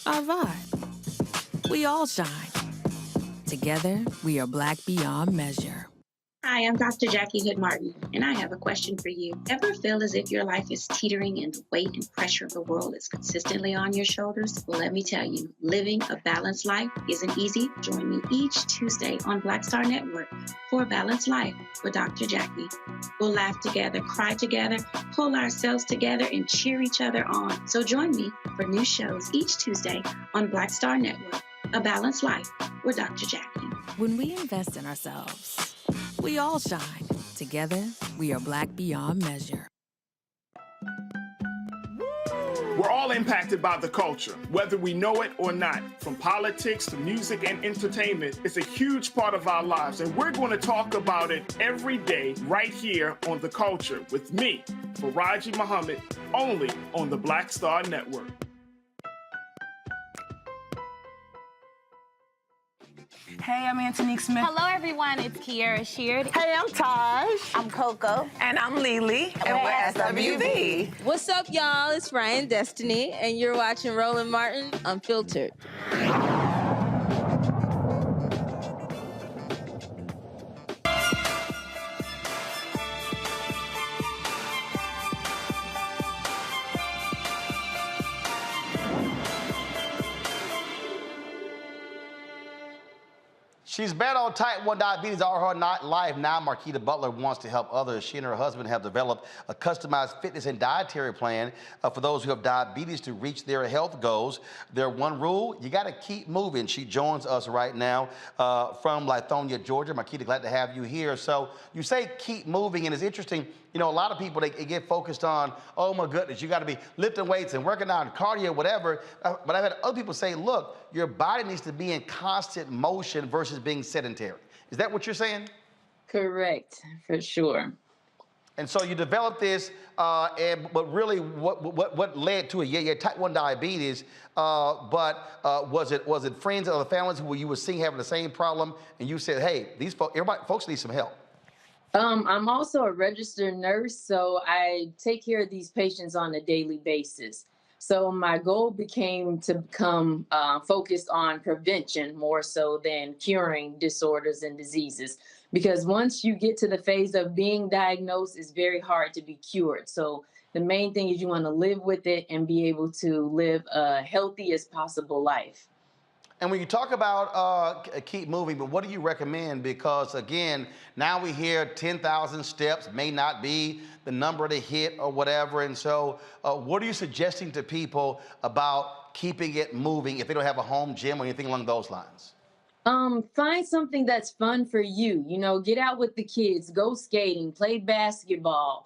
our vibe, we all shine. Together, we are black beyond measure. Hi, I'm Dr. Jackie Hood Martin, and I have a question for you. Ever feel as if your life is teetering and the weight and pressure of the world is consistently on your shoulders? Well, let me tell you, living a balanced life isn't easy. Join me each Tuesday on Black Star Network for A Balanced Life with Dr. Jackie. We'll laugh together, cry together, pull ourselves together, and cheer each other on. So join me for new shows each Tuesday on Black Star Network, A Balanced Life with Dr. Jackie. When we invest in ourselves, we all shine. Together, we are black beyond measure. We're all impacted by the culture, whether we know it or not. From politics to music and entertainment, it's a huge part of our lives, and we're going to talk about it every day right here on The Culture with me, Faraji Muhammad, only on the Black Star Network. Hey, I'm Antonique Smith. Hello, everyone. It's Kiara Sheard. Hey, I'm Taj. I'm Coco. And I'm Lily. And we're SWV. What's up, y'all? It's Ryan Destiny, and you're watching Roland Martin Unfiltered. She's bad on type 1 diabetes all her life. Now Marquita Butler wants to help others. She and her husband have developed a customized fitness and dietary plan for those who have diabetes to reach their health goals. Their one rule, you got to keep moving. She joins us right now from Lithonia, Georgia. Marquita, glad to have you here. So you say keep moving, and it's interesting. You know, a lot of people, they get focused on, oh my goodness, you got to be lifting weights and working out, cardio, whatever. But I've had other people say, look, your body needs to be in constant motion versus being sedentary. Is that what you're saying? Correct, for sure. And so you developed this, but really what led to it? Yeah, type 1 diabetes, but was it friends or the families who you were seeing having the same problem, and you said, hey, these folks need some help? I'm also a registered nurse, so I take care of these patients on a daily basis. So my goal became to become focused on prevention more so than curing disorders and diseases. Because once you get to the phase of being diagnosed, it's very hard to be cured. So the main thing is you want to live with it and be able to live a healthiest possible life. And when you talk about keep moving, but what do you recommend? Because again, now we hear 10,000 steps may not be the number to hit or whatever. And so what are you suggesting to people about keeping it moving if they don't have a home gym or anything along those lines? Find something that's fun for you. You know, get out with the kids, go skating, play basketball,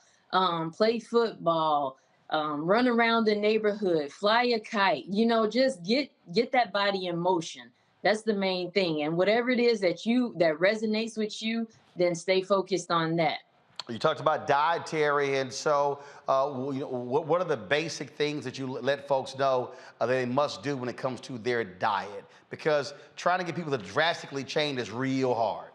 play football, run around the neighborhood, fly a kite, you know, just get that body in motion. That's the main thing. And whatever it is that resonates with you, then stay focused on that. You talked about dietary, and so what are the basic things that you let folks know they must do when it comes to their diet? Because trying to get people to drastically change is real hard.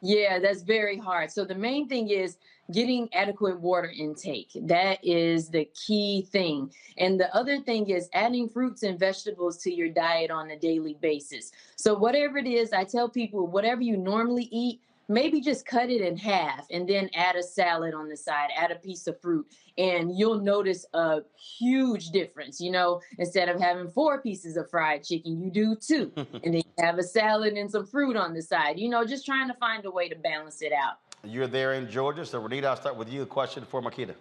Yeah, that's very hard. So the main thing is getting adequate water intake. That is the key thing. And the other thing is adding fruits and vegetables to your diet on a daily basis. So whatever it is, I tell people, whatever you normally eat, maybe just cut it in half and then add a salad on the side, add a piece of fruit, and you'll notice a huge difference. You know, instead of having 4 pieces of fried chicken, you do 2, and then you have a salad and some fruit on the side. You know, just trying to find a way to balance it out. You're there in Georgia, so Renita, I'll start with you. A question for Makita.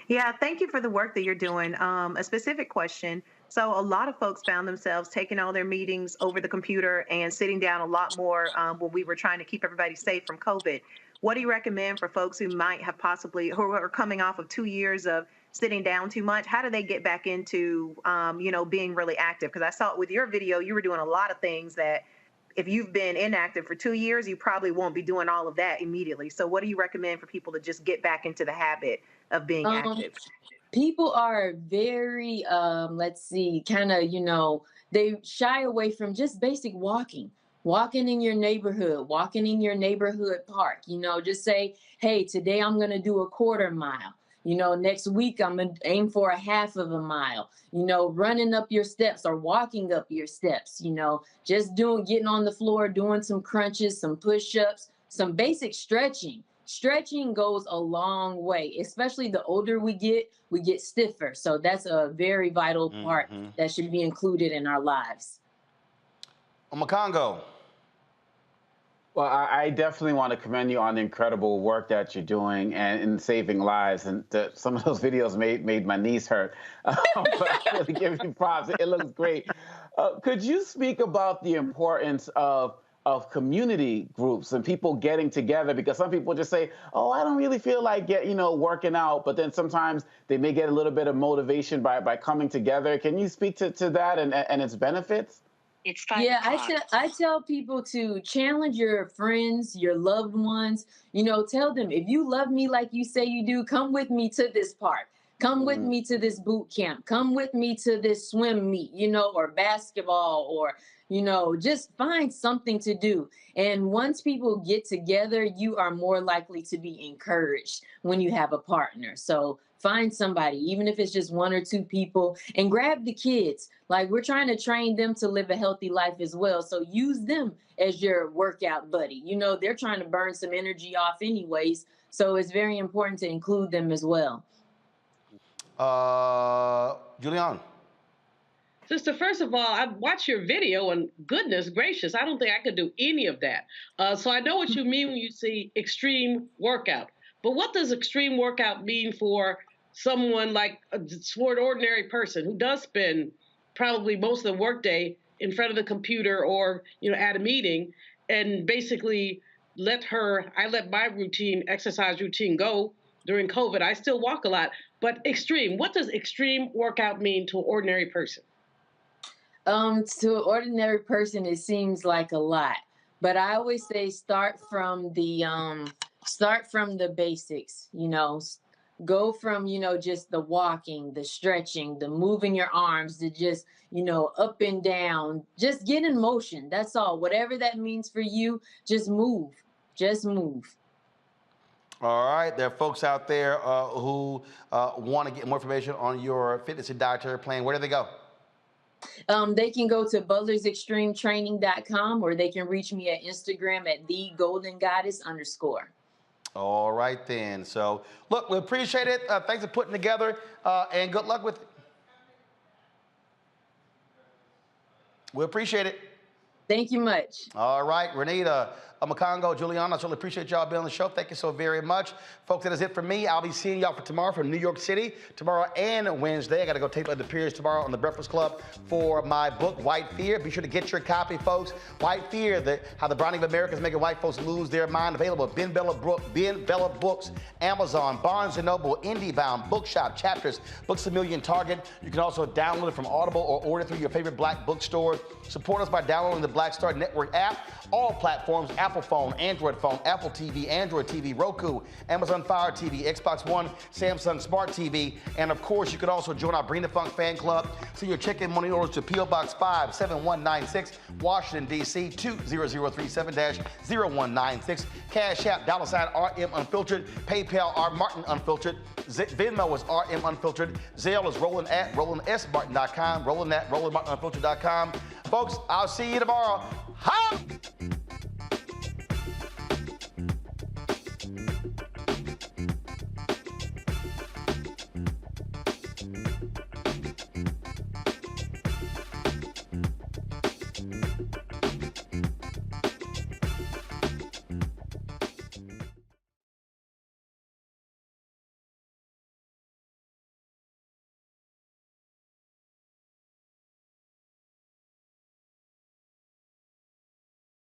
Yeah, thank you for the work that you're doing. A specific question. So a lot of folks found themselves taking all their meetings over the computer and sitting down a lot more when we were trying to keep everybody safe from COVID. What do you recommend for folks who might have who are coming off of 2 years of sitting down too much? How do they get back into, being really active? Because I saw it with your video, you were doing a lot of things that if you've been inactive for 2 years, you probably won't be doing all of that immediately. So what do you recommend for people to just get back into the habit of being active? People are very, they shy away from just basic walking in your neighborhood, walking in your neighborhood park. Just say, hey, today I'm going to do a 1/4 mile. Next week I'm going to aim for a 1/2 mile, running up your steps or walking up your steps, just getting on the floor, doing some crunches, some push-ups, some basic stretching. Stretching goes a long way, especially the older we get stiffer. So that's a very vital part that should be included in our lives. Makongo. Well, I definitely want to commend you on the incredible work that you're doing and in saving lives. And some of those videos made my knees hurt. But I really give you props. It looks great. Could you speak about the importance of community groups and people getting together? Because some people just say, oh, I don't really feel like working out. But then sometimes they may get a little bit of motivation by coming together. Can you speak to that and its benefits? It's fine. Yeah, I tell people to challenge your friends, your loved ones. Tell them, if you love me like you say you do, come with me to this park. Come with me to this boot camp. Come with me to this swim meet, or basketball, or, just find something to do. And once people get together, you are more likely to be encouraged when you have a partner. So find somebody, even if it's just 1 or 2 people, and grab the kids. Like, we're trying to train them to live a healthy life as well. So use them as your workout buddy. They're trying to burn some energy off anyways. So it's very important to include them as well. Julian. Sister, first of all, I watched your video, and goodness gracious, I don't think I could do any of that. So I know what you mean when you say extreme workout. But what does extreme workout mean for someone like for an ordinary person who does spend probably most of the workday in front of the computer or, at a meeting, and basically I let my exercise routine go during COVID. I still walk a lot, but extreme, what does extreme workout mean to an ordinary person? To an ordinary person, it seems like a lot, but I always say start from the basics, go from, just the walking, the stretching, the moving your arms, to just, up and down, just get in motion. That's all. Whatever that means for you, just move. All right. There are folks out there who want to get more information on your fitness and dietary plan. Where do they go? They can go to butlersextremetraining.com, or they can reach me at Instagram at @thegoldengoddess_. All right, then. So, look, we appreciate it. Thanks for putting together, and good luck with it. We appreciate it. Thank you much. All right, Renita, Makongo, Juliana, I certainly appreciate y'all being on the show. Thank you so very much. Folks, that is it for me. I'll be seeing y'all for tomorrow from New York City, tomorrow and Wednesday. I got to go tape the appearance tomorrow on the Breakfast Club for my book, White Fear. Be sure to get your copy, folks. White Fear, how the browning of America is making white folks lose their mind. Available at Ben Bella Books, Amazon, Barnes & Noble, IndieBound, Bookshop, Chapters, Books A Million, Target. You can also download it from Audible or order through your favorite black bookstore. Support us by downloading the Black Black Star Network app. All platforms, Apple phone, Android phone, Apple TV, Android TV, Roku, Amazon Fire TV, Xbox One, Samsung Smart TV. And of course, you can also join our Bring the Funk fan club. Send your check-in money orders to P.O. Box 57196, Washington, D.C. 20037-0196. Cash App, $RM Unfiltered. PayPal, R Martin Unfiltered. Venmo is RM Unfiltered. Zelle is Roland at RolandSMartin.com. Roland at RolandMartinUnfiltered.com. Folks, I'll see you tomorrow. Holla!